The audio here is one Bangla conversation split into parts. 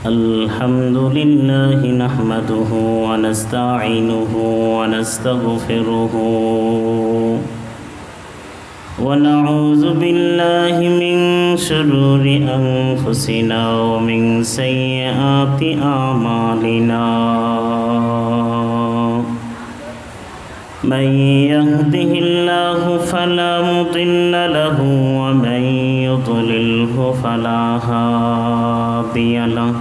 الحمد لله نحمده ونستعينه ونستغفره ونعوذ بالله من شرور أنفسنا ومن سيئات أعمالنا من يهده الله فلا مضل له ومن يضلله فلا هادي له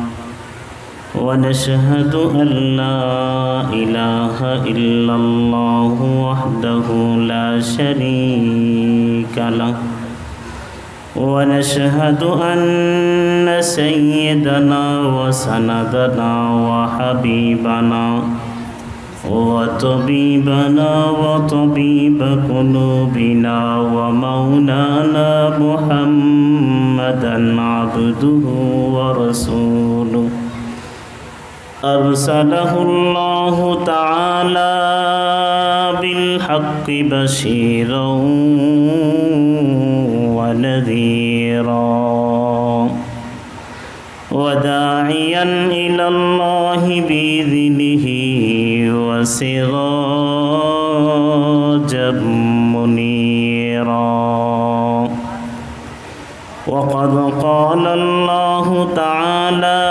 ونشهد أن لا إله إلا الله وحده لا شريك له ونشهد أن سيدنا وسندنا وحبيبنا وطبيبنا وطبيب قلوبنا ومولانا محمدا عبده ورسوله أرسله الله تعالى بالحق بشيرا ونذيرا وداعيا إلى الله بإذنه وسراجا منيرا وقد قال الله تعالى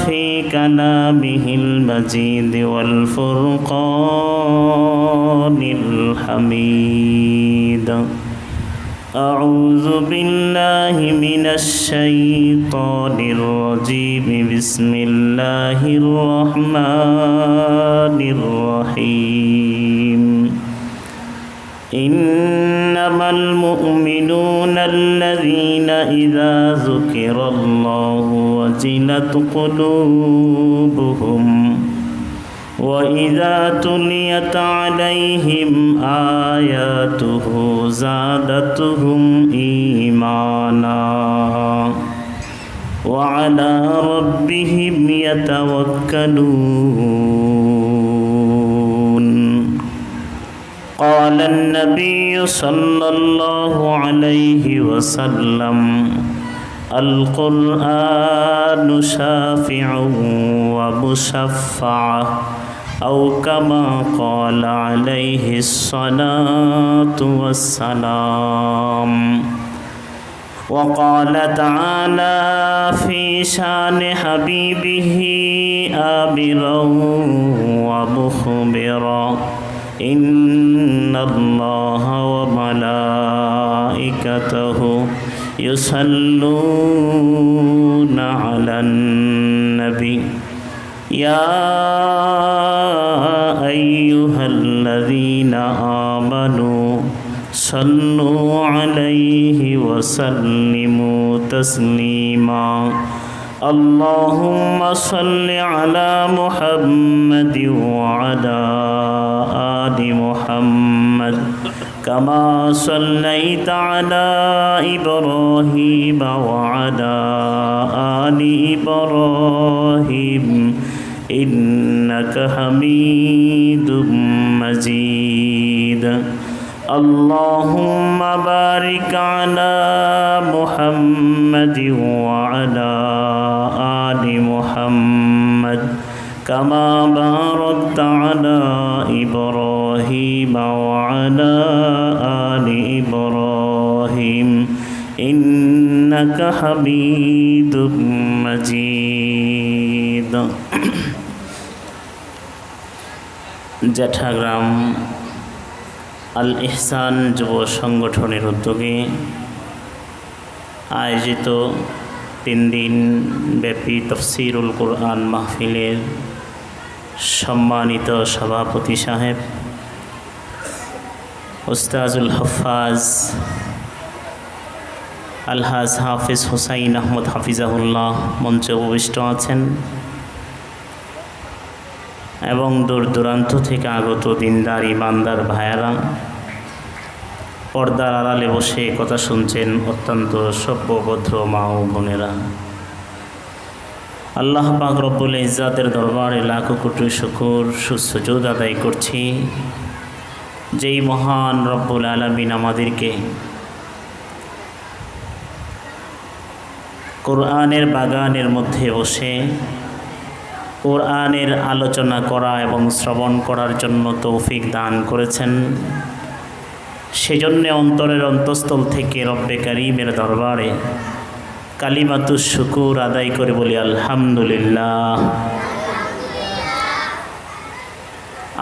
في كلامه المجيد والفرقان الحميد أعوذ بالله من الشيطان الرجيم بسم الله الرحمن الرحيم إنما المؤمنون الذين إذا ذكر الله وجلت قلوبهم وإذا تليت عليهم آياته زادتهم إيمانا وعلى ربهم يتوكلون قال النبي صلى الله عليه وسلم القرآن شافع ومشفع أو كما قال عليه الصلاة والسلام وقال تعالى في شان حبيبه آمرا ومخبرا إن الله وملائكته يصلون على النبي يا أيها الذين آمنوا صلوا عليه وسلموا تسليما اللهم صل على محمد وعلى آل محمد كما صليت على إبراهيم وعلى آل إبراهيم إنك حميد مجيد اللهم بارك على محمد وعلى آل محمد كما باركت على إبراهيم وعلى آل إبراهيم إنك حميد مجيد জ্যাঠাগ্রাম আল ইহসান যুব সংগঠনের উদ্যোগে আয়োজিত 3 দিন ব্যাপী তাফসীরুল কুরআন মাহফিলের সম্মানিত সভাপতি সাহেব উস্তাজুল হাফাজ আলহাজ হাফিজ হুসাইন আহমদ হাফিজাহুল্লাহ মঞ্চে উপবিষ্ট আছেন এবং দূর দূরান্ত থেকে আগত দিনদার ইমানদার ভাইয়েরা পর্দার আড়ালে বসে কথা শুনছেন অত্যন্ত সভ্যভদ্র মা ও বোনেরা আল্লাহ পাক রব্বুল ইজ্জাতের দরবারে লাখো কোটি শুকর সুজুদ আদায় করছি যেই মহান রব্বুল আলামিন আমাদেরকে কোরআনের বাগানের মধ্যে বসে কোরআনের আলোচনা করা এবং শ্রবণ করার জন্য তৌফিক দান করেছেন। সেজন্য অন্তরের অন্তঃস্থল থেকে রব্বে কারীমের দরবারে কালিমাতুশ শুকুর আদায় করে বলি আলহামদুলিল্লাহ।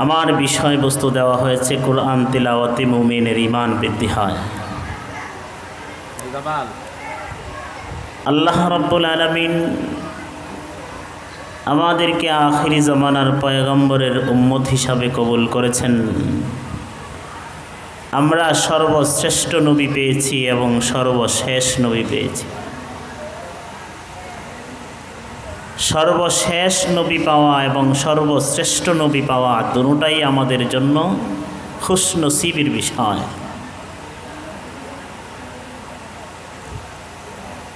আমার বিষয়বস্তু দেওয়া হয়েছে কোরআন তিলাওয়াতে মুমিনের ঈমান বৃদ্ধি হয়। আল্লাহ রাব্বুল আলামিন আমাদেরকে আখিরি জামানার পয়গম্বরের উম্মত হিসাবে কবুল করেছেন। আমরা সর্বশ্রেষ্ঠ নবী পেয়েছি এবং সর্বশেষ নবী পেয়েছি। সর্বশেষ নবী পাওয়া এবং সর্বশ্রেষ্ঠ নবী পাওয়া দুটোটাই আমাদের জন্য খুশনসিবের বিষয়।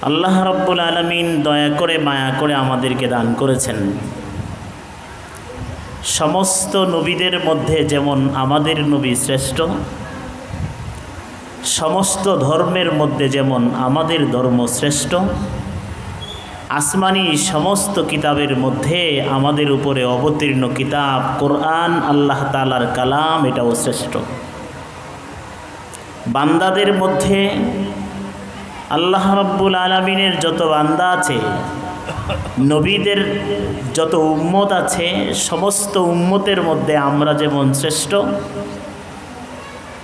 আল্লাহ রাব্বুল আলামিন দয়া করে মায়া করে আমাদেরকে দান করেছেন। সমস্ত নবীদের মধ্যে যেমন আমাদের নবী শ্রেষ্ঠ, সমস্ত ধর্মের মধ্যে যেমন আমাদের ধর্ম শ্রেষ্ঠ, আসমানি সমস্ত কিতাবের মধ্যে আমাদের উপরে অবতীর্ণ কিতাব কোরআন আল্লাহ তাআলার কালাম এটাও শ্রেষ্ঠ। বান্দাদের মধ্যে আল্লাহ রাব্বুল আলামিনের যত বান্দা আছে, নবীদের যত উম্মত আছে, সমস্ত উম্মতের মধ্যে আমরা যেমন শ্রেষ্ঠ,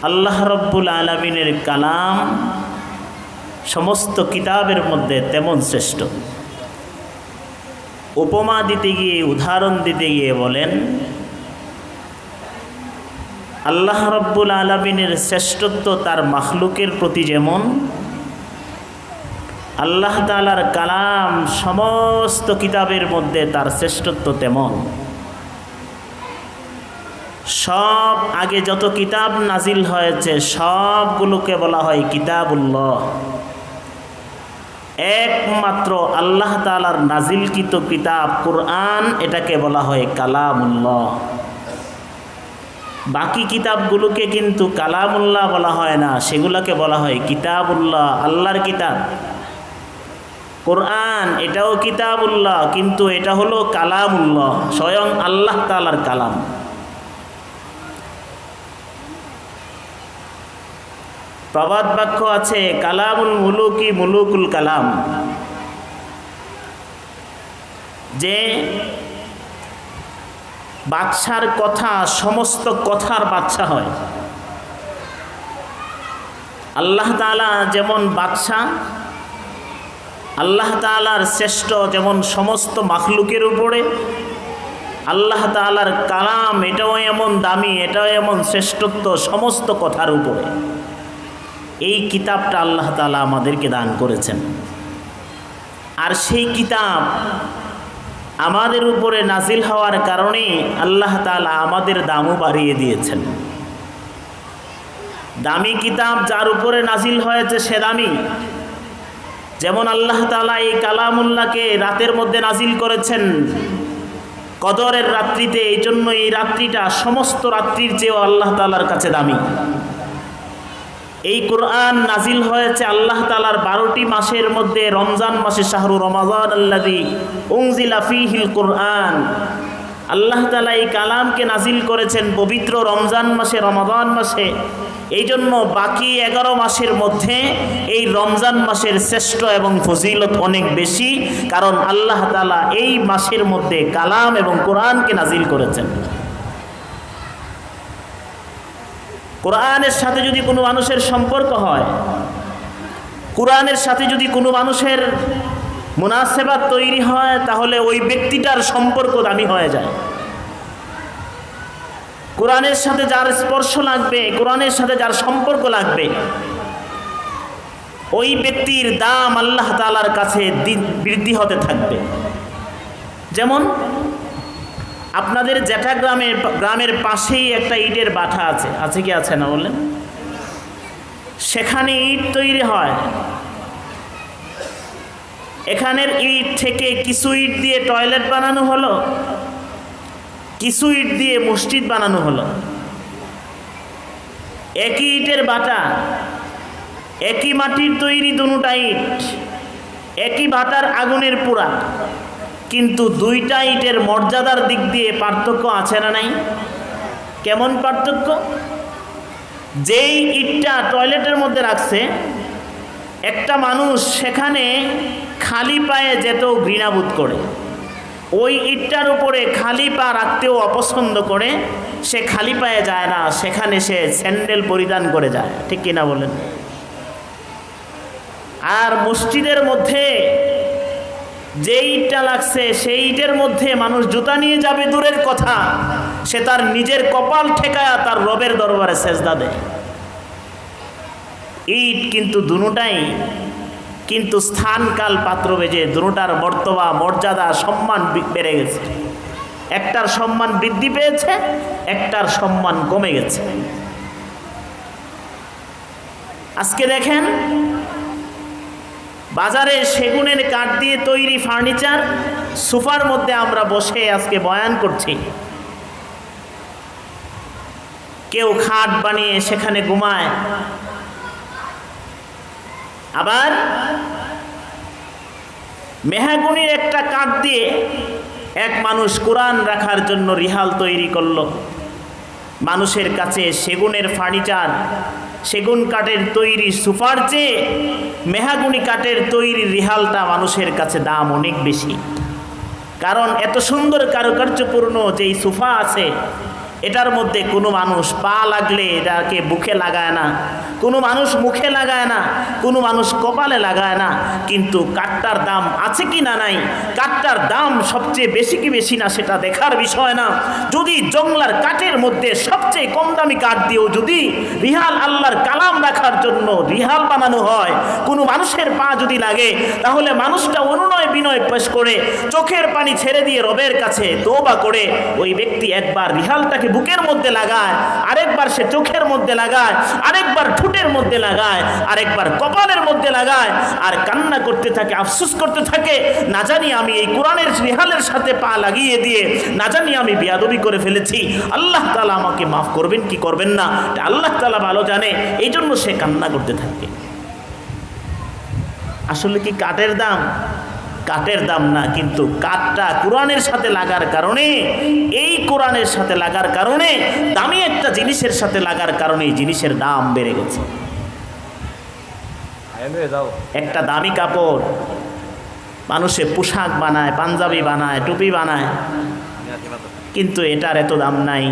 আল্লাহ রাব্বুল আলামিনের কালাম সমস্ত কিতাবের মধ্যে তেমন শ্রেষ্ঠ। উপমা দিতে গিয়ে, উদাহরণ দিতে গিয়ে বলেন, আল্লাহ রাব্বুল আলামিনের শ্রেষ্ঠত্ব তার মাখলুকের প্রতি যেমন, আল্লাহ তাআলার কালাম সমস্ত কিতাবের মধ্যে তার শ্রেষ্ঠত্ব তেমন। সব আগে যত কিতাব নাজিল হয়েছে সবগুলোকে বলা হয় কিতাবুল্লাহ। একমাত্র আল্লাহ তাআলার নাজিলকৃত কিতাব কোরআন এটাকে বলা হয় কালামুল্লাহ। বাকি কিতাবগুলোকে কিন্তু কালামুল্লাহ বলা হয় না, সেগুলোকে বলা হয় কিতাবুল্লাহ, আল্লাহর কিতাব। কোরআন এটাও কিতাবুল্লাহ, কিন্তু এটা হলো কালামুল্লাহ, স্বয়ং আল্লাহ তাআলার কালাম। প্রবাদ বাক্য আছে, কালামুল মুলুকি মুলুকুল কালাম, যে বাদশার কথা সমস্ত কথার বাদশা হয়। আল্লাহ তাআলা যেমন বাদশা, আল্লাহ তাআলার শ্রেষ্ঠ যেমন সমস্ত মাখলুকের উপরে, আল্লাহ তাআলার কালাম এটাও এমন দামি, এটাও এমন শ্রেষ্ঠত্ব সমস্ত কথার উপরে। এই কিতাবটা আল্লাহ তাআলা আমাদেরকে দান করেছেন। আর সেই কিতাব আমাদের উপরে নাজিল হওয়ার কারণে আল্লাহ তাআলা আমাদের দামও বাড়িয়ে দিয়েছেন। দামি কিতাব যার উপরে নাজিল হয়েছে সে দামি। যেমন আল্লাহ তাআলা এই কালামুল্লাহকে রাতের মধ্যে নাজিল করেছেন কদরের রাত্রিতে, এই জন্য এই রাত্রিটা সমস্ত রাত্রির চেয়েও আল্লাহ তাআলার কাছে দামি। এই কোরআন নাজিল হয়েছে আল্লাহ তাআলার 12টি মাসের মধ্যে, রমজান মাসে, শাহরু রমাদান আল্লাযী উনজিলা ফীহিল কোরআন। আল্লাহ তাআলা এই কালামকে নাজিল করেছেন পবিত্র রমজান মাসে, রমাদান মাসে। এই জন্য বাকি 11 মাসের মধ্যে এই রমজান মাসের শ্রেষ্ঠ এবং ফজিলত অনেক বেশি, কারণ আল্লাহ তাআলা এই মাসের মধ্যে কালাম এবং কোরআনকে নাজিল করেছেন। কোরআনের সাথে যদি কোনো মানুষের সম্পর্ক হয়, কোরআনের সাথে যদি কোনো মানুষের মুনাসেবাত তৈরি হয়, তাহলে ওই ব্যক্তিটার সম্পর্ক দামি হয়ে যায়। কোরআনের সাথে যার স্পর্শ লাগবে, কোরআনের সাথে যার সম্পর্ক লাগবে, ওই ব্যক্তির দাম আল্লাহ তাআলার কাছে বৃদ্ধি হতে থাকবে। যেমন আপনাদের জেঠা গ্রামের পাশেই একটা ইটের বাঠা আছে, আছে কি আছে না বলেন? সেখানে ইট তৈরি হয়। এখানের ইট থেকে কিছু ইট দিয়ে টয়লেট বানানো হলো, কিছু ইট দিয়ে মসজিদ বানানো হলো। একই ইটের বাটা, একই মাটির তৈরি দুটা ইট, একই ভাটার আগুনের পুরা, কিন্তু দুইটা ইটের মর্যাদার দিক দিয়ে পার্থক্য আছে না নাই? কেমন পার্থক্য? যেই ইটটা টয়লেটের মধ্যে রাখছে, একটা মানুষ সেখানে খালি পায়ে যেতেও ঘৃণাবোধ করে, ওই ইটটার উপরে খালি পা রাখতেও অপছন্দ করে, সে খালি পায়ে যায় না, সেখানে সে স্যান্ডেল পরিধান করে যায়। ঠিক কিনা বলেন? আর মসজিদের মধ্যে যে ইটটা লাগছে সেই ইটের মধ্যে মানুষ জুতা নিয়ে যাবে দূরের কথা, সে তার নিজের কপাল ঠেকায়া তার রবের দরবারে সেজদা দেয়। ইট কিন্তু দুটাই কিন্তু স্থান কাল পাত্র বেজে দুটার মর্তবা মর্যাদা সম্মান বেড়ে গেছে। একটার সম্মান বৃদ্ধি পেয়েছে, একটার সম্মান কমে গেছে। আজকে দেখেন বাজারে সেগুনের কাঠ দিয়ে তৈরি ফার্নিচার, সোফার মধ্যে আমরা বসে আজকে বয়ান করছি, কেউ খাট বানিয়ে সেখানে ঘুমায়। আবার মেহগনির একটা কাঠ দিয়ে এক মানুষ কোরআন রাখার জন্য রিহাল তৈরি করলো। মানুষের কাছে সেগুনের ফার্নিচার, সেগুন কাঠের তৈরি সোফার চেয়ে মেহগনি কাঠের তৈরি রিহালটা মানুষের কাছে দাম অনেক বেশি। কারণ এত সুন্দর কারুকার্যপূর্ণ যেই সোফা আছে, এটার মধ্যে কোনো মানুষ পা লাগলে এটাকে বুকে লাগায় না, কোনো মানুষ মুখে লাগায় না, কোনো মানুষ কপালে লাগায় না। কিন্তু কাঠটার দাম আছে কি না নাই, কাঠটার দাম সবচেয়ে বেশি কি বেশি না সেটা দেখার বিষয় না। যদি জংলার কাঠের মধ্যে সবচেয়ে কম দামি কাঠ দিয়েও যদি রিহাল আল্লাহর কালাম রাখার জন্য রিহাল বানানো হয়, কোনো মানুষের পা যদি লাগে, তাহলে মানুষটা অনুনয় বিনয় পেশ করে চোখের পানি ছেড়ে দিয়ে রবের কাছে তওবা করে ওই ব্যক্তি একবার রিহালটাকে বুকের মধ্যে লাগায়, আরেকবার সে চোখের মধ্যে লাগায়, আরেকবার ঠোঁটের মধ্যে লাগায়, আরেকবার কপালের মধ্যে লাগায়, আর কান্না করতে থাকে, আফসোস করতে থাকে, না জানি আমি এই কোরআনের রিহালের সাথে পা লাগিয়ে দিয়ে না জানি আমি বেয়াদবি করে ফেলেছি, আল্লাহ তাআলা আমাকে মাফ করবেন কি করবেন না এটা আল্লাহ তাআলা ভালো জানে। এই জন্য সে কান্না করতে থাকে। আসলে কি কাঠের দাম? কাঠের দাম না, কিন্তু কাঠটা কোরআনের সাথে লাগার কারণে, এই কোরআনের সাথে লাগার কারণে, দামি একটা জিনিসের সাথে লাগার কারণে এই জিনিসের দাম বেড়ে গেছে। একটা দামি কাপড় মানুষে পোশাক বানায়, পাঞ্জাবি বানায়, টুপি বানায়, কিন্তু এটার এত দাম নাই।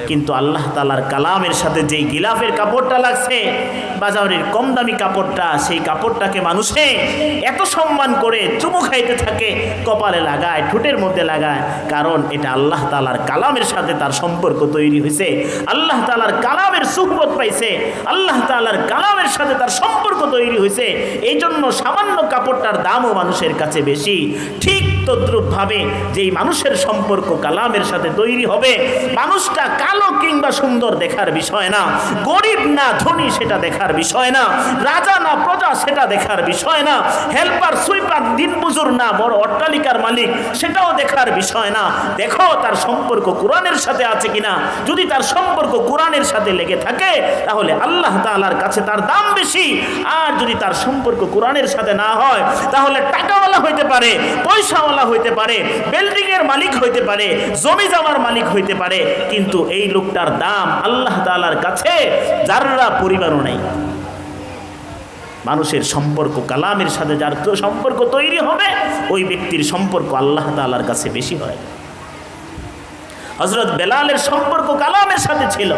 কিন্তু আল্লাহ তাআলার কালামের সাথে যেই গিলাফের কাপড়টা লাগছে, বাজারের কম দামি কাপড়টা, সেই কাপড়টাকে মানুষে এত সম্মান করে চুমু খাইতে থাকে, কপালে লাগায়, ঠোঁটের মধ্যে লাগায়, কারণ এটা আল্লাহ তাআলার কালামের সাথে তার সম্পর্ক তৈরি হয়েছে, আল্লাহ তাআলার কালামের সুহবত পাইছে, আল্লাহ তাআলার কালামের সাথে তার সম্পর্ক তৈরি হয়েছে। এই জন্য সামান্য কাপড়টার দামও মানুষের কাছে বেশি। ঠিক তদ্রূপভাবে যেই মানুষের সম্পর্ক কালামের সাথে তৈরি হবে, মানুষটা কালো কিংবা সুন্দর দেখার বিষয় না, গরিব না ধনী সেটা দেখার বিষয় না, রাজা না প্রজা সেটা দেখার বিষয় না, হেল্পার সুইপার দিনমজুর না বড় অট্টালিকার মালিক সেটাও দেখার বিষয় না। দেখো তার সম্পর্ক কোরআনের সাথে আছে কিনা। যদি তার সম্পর্ক কোরআনের সাথে লেগে থাকে, তাহলে আল্লাহ তাআলার কাছে তার দাম বেশি। আর যদি তার সম্পর্ক কোরআনের সাথে না হয়, তাহলে টাকাওয়ালা হইতে পারে, পয়সাওয়ালা হইতে পারে, বিল্ডিং এর মালিক হইতে পারে, জমি জমার মালিক হইতে পারে, কিন্তু এই লোকটার দাম আল্লাহ তাআলার কাছে যারা পরিমাণও নাই। মানুষের সম্পর্ক কালামের সাথে যার সম্পর্ক তৈরি হবে, ওই ব্যক্তির সম্পর্ক আল্লাহ তাআলার কাছে বেশি হয়। হযরত বেলালের সম্পর্ক কালামের সাথে ছিল,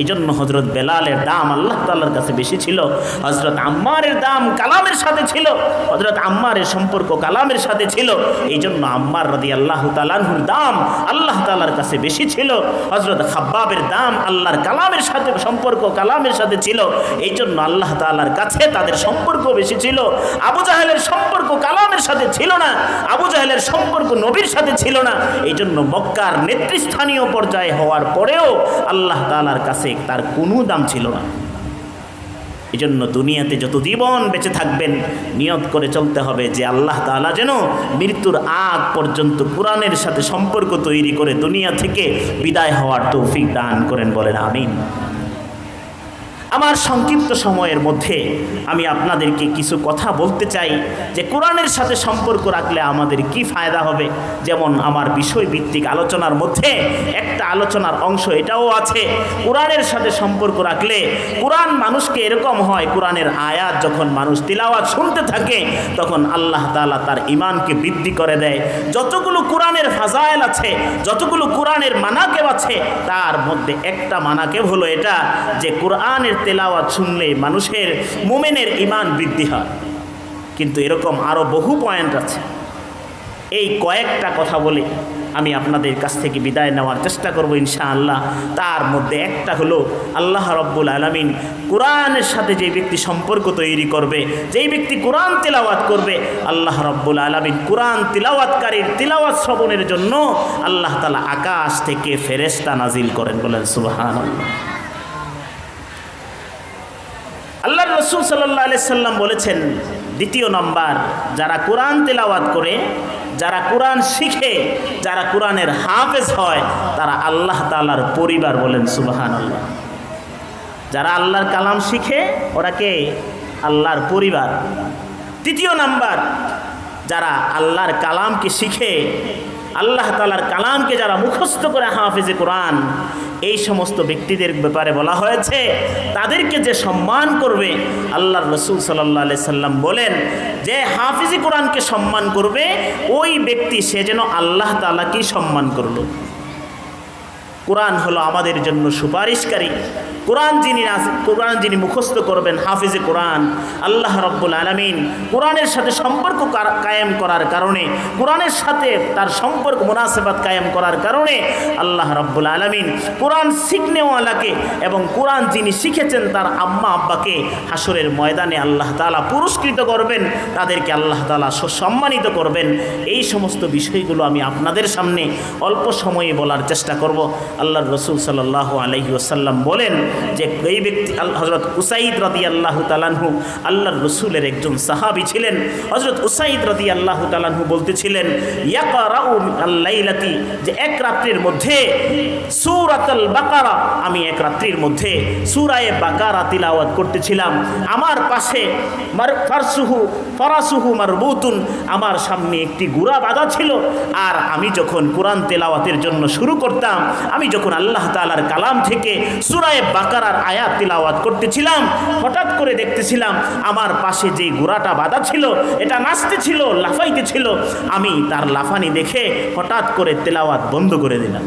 এই জন্য হযরত বেলালের দাম আল্লাহ তাআলার কাছে বেশি ছিল। হযরত আম্মারের দাম কালামের সাথে ছিল, হযরত আম্মারের সম্পর্ক কালামের সাথে ছিল, এই জন্য আম্মার রাদিয়াল্লাহু তাআলা আনহুর দাম আল্লাহ তাআলার কাছে বেশি ছিল। হযরত খাব্বাবের দাম আল্লাহর কালামের সাথে সম্পর্ক কালামের সাথে ছিল, এই জন্য আল্লাহ তাআলার কাছে তাদের সম্পর্ক বেশি ছিল। আবু জাহেলের সম্পর্ক কালামের সাথে ছিল না, আবু জাহেলের সম্পর্ক নবীর সাথে ছিল না, এই জন্য মক্কার নেতৃস্থানীয় পর্যায়ে হওয়ার পরেও আল্লাহ তাআলার কাছে তার কোনো দাম ছিল না। এই জন্য দুনিয়াতে যত জীবন বেঁচে থাকবেন, নিয়ত করে চলতে হবে যে আল্লাহ তাআলা যেন মৃত্যুর আগ পর্যন্ত কোরআনের সাথে সম্পর্ক তৈরি করে দুনিয়া থেকে বিদায় হওয়ার তৌফিক দান করেন। বলেন আমিন। আমার সংক্ষিপ্ত সময়ের মধ্যে আমি আপনাদেরকে কিছু কথা বলতে চাই যে কোরআনের সাথে সম্পর্ক রাখলে আমাদের কি ফায়দা হবে। যেমন আমার বিষয়ভিত্তিক আলোচনার মধ্যে একটা আলোচনার অংশ এটাও আছে, কোরআনের সাথে সম্পর্ক রাখলে কোরআন মানুষকে এরকম হয়, কোরআনের আয়াত যখন মানুষ তিলাওয়াত শুনতে থাকে তখন আল্লাহ তাআলা তার ঈমানকে বৃদ্ধি করে দেয়। যতগুলো কোরআনের ফাজাইল আছে, যতগুলো কোরআনের মানাকেব আছে, তার মধ্যে একটা মানাকেব হলো এটা যে কোরআনের তেলাওয়াত শুনলে মানুষের মুমিনের ঈমান বৃদ্ধি হয়। কিন্তু এরকম আরও বহু পয়েন্ট আছে। এই কয়েকটা কথা বলে আমি আপনাদের কাছ থেকে বিদায় নেওয়ার চেষ্টা করব ইনশাআল্লাহ। তার মধ্যে একটা হলো আল্লাহ রাব্বুল আলামিন কোরআনের সাথে যে ব্যক্তি সম্পর্ক তৈরি করবে, যেই ব্যক্তি কোরআন তিলাওয়াত করবে, আল্লাহ রাব্বুল আলামিন কোরআন তিলাওয়াতকারীর তিলাওয়াত শ্রবণের জন্য আল্লাহ তাআলা আকাশ থেকে ফেরেশতা নাজিল করেন। বলেন সুবহানাল্লাহ। আল্লাহর রাসূল সাল্লাল্লাহু আলাইহি সাল্লাম বলেছেন, দ্বিতীয় নম্বর, যারা কোরআন তিলাওয়াত করে, যারা কোরআন শিখে, যারা কোরআনের হাফেজ হয়, তারা আল্লাহ তাআলার পরিবার। বলেন সুবহানাল্লাহ। যারা আল্লাহর কালাম শিখে ওরা কে? আল্লাহর পরিবার। তৃতীয় নাম্বার, যারা আল্লাহর কালামকে শিখে, আল্লাহ তাআলার কালামকে যারা মুখস্থ করে হাফেজে কোরআন, এই সমস্ত ব্যক্তিদের ব্যাপারে বলা হয়েছে তাদেরকে যে সম্মান করবে, আল্লাহর রাসূল সাল্লাল্লাহু আলাইহি সাল্লাম বলেন যে হাফিজি কোরআনকে সম্মান করবে ওই ব্যক্তি সে যেন আল্লাহ তাআলাকেই সম্মান করলো। কোরআন হলো আমাদের জন্য সুপারিশকারী। কোরআন যিনি মুখস্থ করবেন, হাফিজে কোরআন, আল্লাহ রাব্বুল আলামিন কোরআনের সাথে সম্পর্ক কায়েম করার কারণে, কোরআনের সাথে তার সম্পর্ক মুনাসেবাত কায়েম করার কারণে আল্লাহ রাব্বুল আলামিন কোরআন শিখনেওয়ালাকে এবং কোরআন যিনি শিখেছেন তার আম্মা আব্বাকে হাসরের ময়দানে আল্লাহ তাআলা পুরস্কৃত করবেন, তাদেরকে আল্লাহ তাআলা সম্মানিত করবেন। এই সমস্ত বিষয়গুলো আমি আপনাদের সামনে অল্প সময়ে বলার চেষ্টা করব। আল্লাহর রাসূল সাল্লাল্লাহু আলাইহি ওয়াসাল্লাম বলেন যে এই ব্যক্তি হযরত উসাইদ রাদিয়াল্লাহু তাআলা আনহু আল্লাহর রাসূলের একজন সাহাবী ছিলেন। হযরত উসাইদ রাদিয়াল্লাহু তাআলা আনহু বলতেছিলেন, ইয়াকরাউ আল-লাইলাতি, যে এক রাত্রির মধ্যে সূরাতুল বাকারা, আমি এক রাত্রির মধ্যে সূরা বাকারা তিলাওয়াত করতেছিলাম। আমার পাশে ফারাসুহু মারবুতুন, আমার সামনে একটি ঘোড়া বাঁধা ছিল। আর আমি যখন কোরআন তেলাওয়াতের জন্য শুরু করতাম, আমি যখন আল্লাহ তাআলার কালাম থেকে সূরা বাকারার আয়াত তিলাওয়াত করতেছিলাম, হঠাৎ করে দেখতেছিলাম আমার পাশে যে ঘোড়াটা বাঁধা ছিল এটা নাচতেছিল, লাফাইতেছিল। আমি তার লাফানি দেখে হঠাৎ করে তেলাওয়াত বন্ধ করে দিলাম।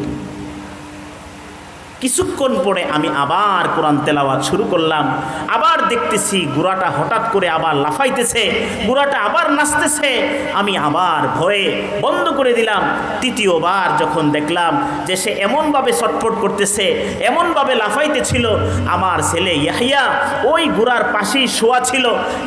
কিছুক্ষণ পরে আমি আবার কোরআন তেলাওয়াত শুরু করলাম। আবার দেখতেছি ঘোড়াটা হঠাৎ করে আবার লাফাইতেছে, ঘোড়াটা আবার নাচতেছে। আমি আবার ভয়ে বন্ধ করে দিলাম। তৃতীয়বার যখন দেখলাম যে সে এমনভাবে ছটফট করতেছে, এমনভাবে লাফাইতেছিল, আমার ছেলে ইয়াহিয়া ওই ঘোড়ার পাশেই শোয়া ছিল।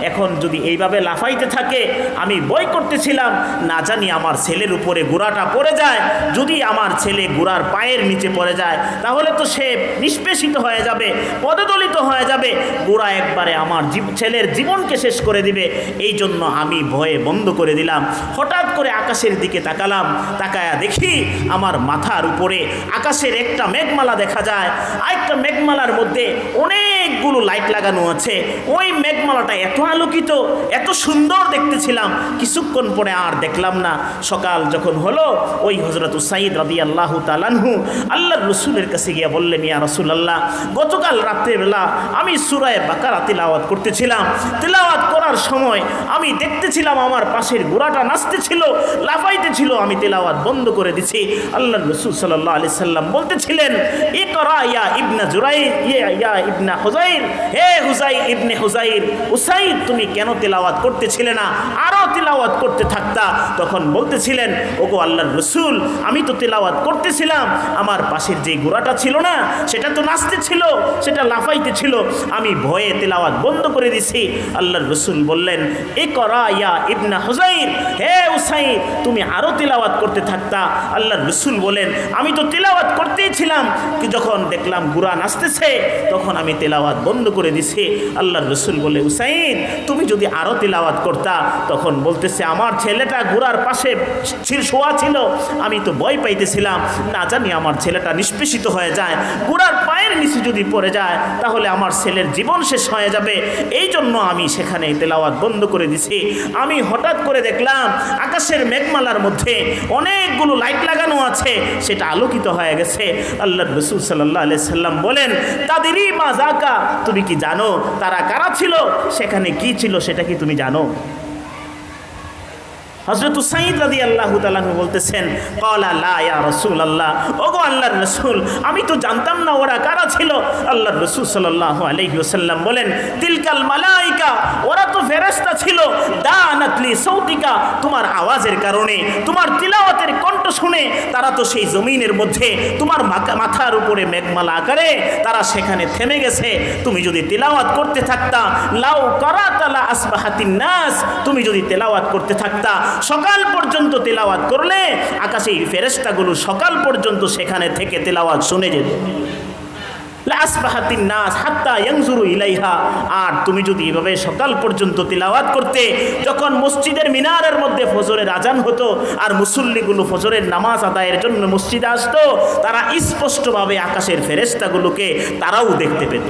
এখন যদি এইভাবে লাফাইতে থাকে, আমি ভয় করতেছিলাম না জানি আমার ছেলের উপরে ঘোড়াটা পড়ে যায়। যদি আমার ছেলে ঘোড়ার পায়ের নিচে পড়ে যায় তাহলে তো সে নিষ্পেষিত হয়ে যাবে, পদদলিত হয়ে যাবে, ঘোড়া একবারে আমার ছেলের জীবনকে শেষ করে দিবে। এই জন্য আমি ভয়ে বন্ধ করে দিলাম। হঠাৎ করে আকাশের দিকে তাকালাম, তাকায়া দেখি আমার মাথার উপরে আকাশের একটা মেঘমালা দেখা যায়। আরেকটা মেঘমালার মধ্যে অনেকগুলো লাইট লাগানো আছে। ওই মেঘমালাটা এত আলোকিত, এত সুন্দর দেখতেছিলাম। কিছুক্ষণ পরে আর দেখলাম না। সকাল যখন হলো, ওই হযরত উসাইদ রাদিয়াল্লাহু তাআলা আনহু আল্লাহর রাসূলের কাছে গিয়ে বললেন, ইয়া রাসূলুল্লাহ, গতকাল রাত্রেবেলা আমি সূরা বাকারা তিলাওয়াত করতেছিলাম। তিলাওয়াত করার সময় আমি দেখতেছিলাম আমার পাশের ঘোড়াটা নাচতেছিল, লাফাইতেছিল। আমি তিলাওয়াত বন্ধ করে দিছি। আল্লাহর রাসূল সাল্লাল্লাহু আলাইহি সাল্লাম বলতেছিলেন, ইকরা ইয়া ইবনা জুরাইর, ইয়া ইবনা হুযাইর, হে হুযাই ইবনে হুযাইর, উসাইদ তুমি কেন তিলাওয়াত করতেছিলে না? আরো তিলাওয়াত করতে থাকতা। তখন বলতেছিলেন, ওগো আল্লাহর রাসূল, আমি তো তিলাওয়াত করতেছিলাম, আমার পাশের যে ঘোড়াটা ছিল না সেটা তো নাচতেছিল, সেটা লাফাইতেছিল। আমি ভয়ে তিলাওয়াত বন্ধ করে দিছি। আল্লাহর রাসূল বললেন, ইকরা ইয়া ইবনা হুযাইর, হে উসাইদ তুমি আরো তিলাওয়াত করতে থাকতা। আল্লাহর রাসূল বলেন, আমি তো তিলাওয়াত করতেই ছিলাম, যখন দেখলাম ঘোড়া নাচতেছে তখন আমি তিলাওয়াত বন্ধ করে দিছি। আল্লাহর রাসূল বলে, উসাইদ তুমি যদি আরো তিলাওয়াত করতা। তখন বলতেছে, আমার ছেলেটা ঘোড়ার পাশে শোয়া ছিল, আমি তো ভয় পাইতেছিলাম না জানি আমার ছেলেটা নিষ্পেষিত হয়ে যায়। যায়, গোড়ার পায়ের নিচে যদি পড়ে যায় তাহলে আমার ছেলের জীবন শেষ হয়ে যাবে। এই জন্য আমি সেখানে তেলাওয়াত বন্ধ করে দিছি। আমি হঠাৎ করে দেখলাম আকাশের মেঘমালার মধ্যে অনেকগুলো লাইট লাগানো আছে, সেটা আলোকিত হয়ে গেছে। আল্লাহর রাসূল সাল্লাল্লাহু আলাইহি সাল্লাম বলেন, তাদেরই মা যাকা, তুমি কি জানো তারা কারা ছিল, সেখানে কি ছিল সেটা কি তুমি জানো? হযরত উসাইদ রাদিয়াল্লাহু তাআলা বলতেছেন, ক্বালা লা ইয়া রাসূলুল্লাহ, ওগো আল্লাহর রাসূল, আমি তো জানতাম না ওরা কারা ছিল। আল্লাহর রাসূল সাল্লাল্লাহু আলাইহি ওয়াসাল্লাম বলেন, তিলকাল মালায়েকা, ওরা তো ফেরেশতা ছিল, দানাত লি সাউতিকা, তোমার আওয়াজের কারণে, তোমার তিলাওয়াতের কণ্ঠ শুনে তারা তো সেই জমিনের মধ্যে তোমার মাথার উপরে মেঘমালা আকারে তারা সেখানে থেমে গেছে। তুমি যদি তিলাওয়াত করতে থাকতা, লাউ কারাতালা আসবাহাতিন নাস, তুমি যদি তিলাওয়াত করতে থাকতা, সকাল পর্যন্ত তেলাওয়াত করলে আকাশের ফেরেশতাগুলো সকাল পর্যন্ত সেখানে থেকে তেলাওয়াত শুনে যেত। লাসবাহাতিন নাস হাত্তা ইয়ানজুরু ইলাইহা, আর তুমি যদি এভাবে সকাল পর্যন্ত তিলাওয়াত করতে, যখন মসজিদের মিনারের মধ্যে ফজরের আজান হতো আর মুসল্লিগুলো ফজরের নামাজ আদায়ের জন্য মসজিদে আসতো, তারা স্পষ্টভাবে আকাশের ফেরেশতাগুলোকে তারাও দেখতে পেত।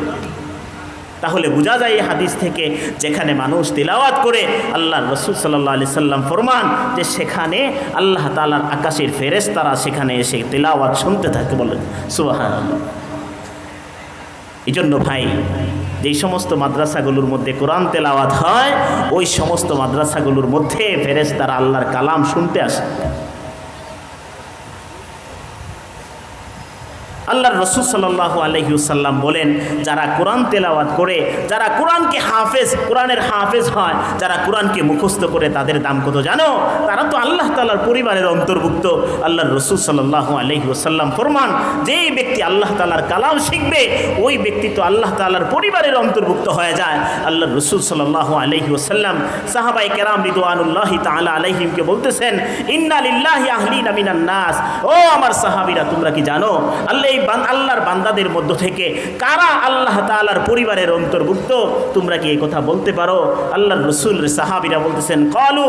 তাহলে বোঝা যায় এই হাদিস থেকে, যেখানে মানুষ তিলাওয়াত করে আল্লাহর রাসূল সাল্লাল্লাহু আলাইহি সাল্লাম ফরমান যে সেখানে আল্লাহ তাআলার আকাশের ফেরেশতারা সেখানে এসে তিলাওয়াত শুনতে থাকে। বলেন সুবহানাল্লাহ। এই জন্য ভাই, যেই সমস্ত মাদ্রাসাগুলোর মধ্যে কোরআন তেলাওয়াত হয়, ওই সমস্ত মাদ্রাসাগুলোর মধ্যে ফেরেশতারা আল্লাহর কালাম শুনতে আসে। আল্লাহর রাসূল সাল্লাল্লাহু আলাইহি ওয়াসাল্লাম বলেন, যারা কোরআন তেলাওয়াত করে, যারা কোরআনকে হাফেজ, কোরআনের হাফেজ হয়, যারা কোরআনকে মুখস্থ করে, তাদের দাম কত জানো? তারা তো আল্লাহ তাআলার পরিবারের অন্তর্ভুক্ত। আল্লাহর রাসূল সাল্লাল্লাহু আলাইহি ওয়াসাল্লাম ফরমান, যেই ব্যক্তি আল্লাহ তাআলার কালাম শিখবে, ওই ব্যক্তি তো আল্লাহ তাআলার পরিবারের অন্তর্ভুক্ত হয়ে যায়। আল্লাহর রাসূল সাল্লাল্লাহু আলাইহি ওয়াসাল্লাম সাহাবায়ে কেরাম রিদওয়ানুল্লাহি তাআলা আলাইহিমকে বলতেছেন, ইন্না লিল্লাহি আহলিনা মিনান নাস, ও আমার সাহাবীরা, তোমরা কি জানো আল্লাহর বান্দাদের মধ্য থেকে কারা আল্লাহ তাআলার পরিবারের অন্তর্ভুক্ত? তোমরা কি এই কথা বলতে পারো? আল্লাহর রাসূলের সাহাবীরা বলতেছেন, ক্বালু,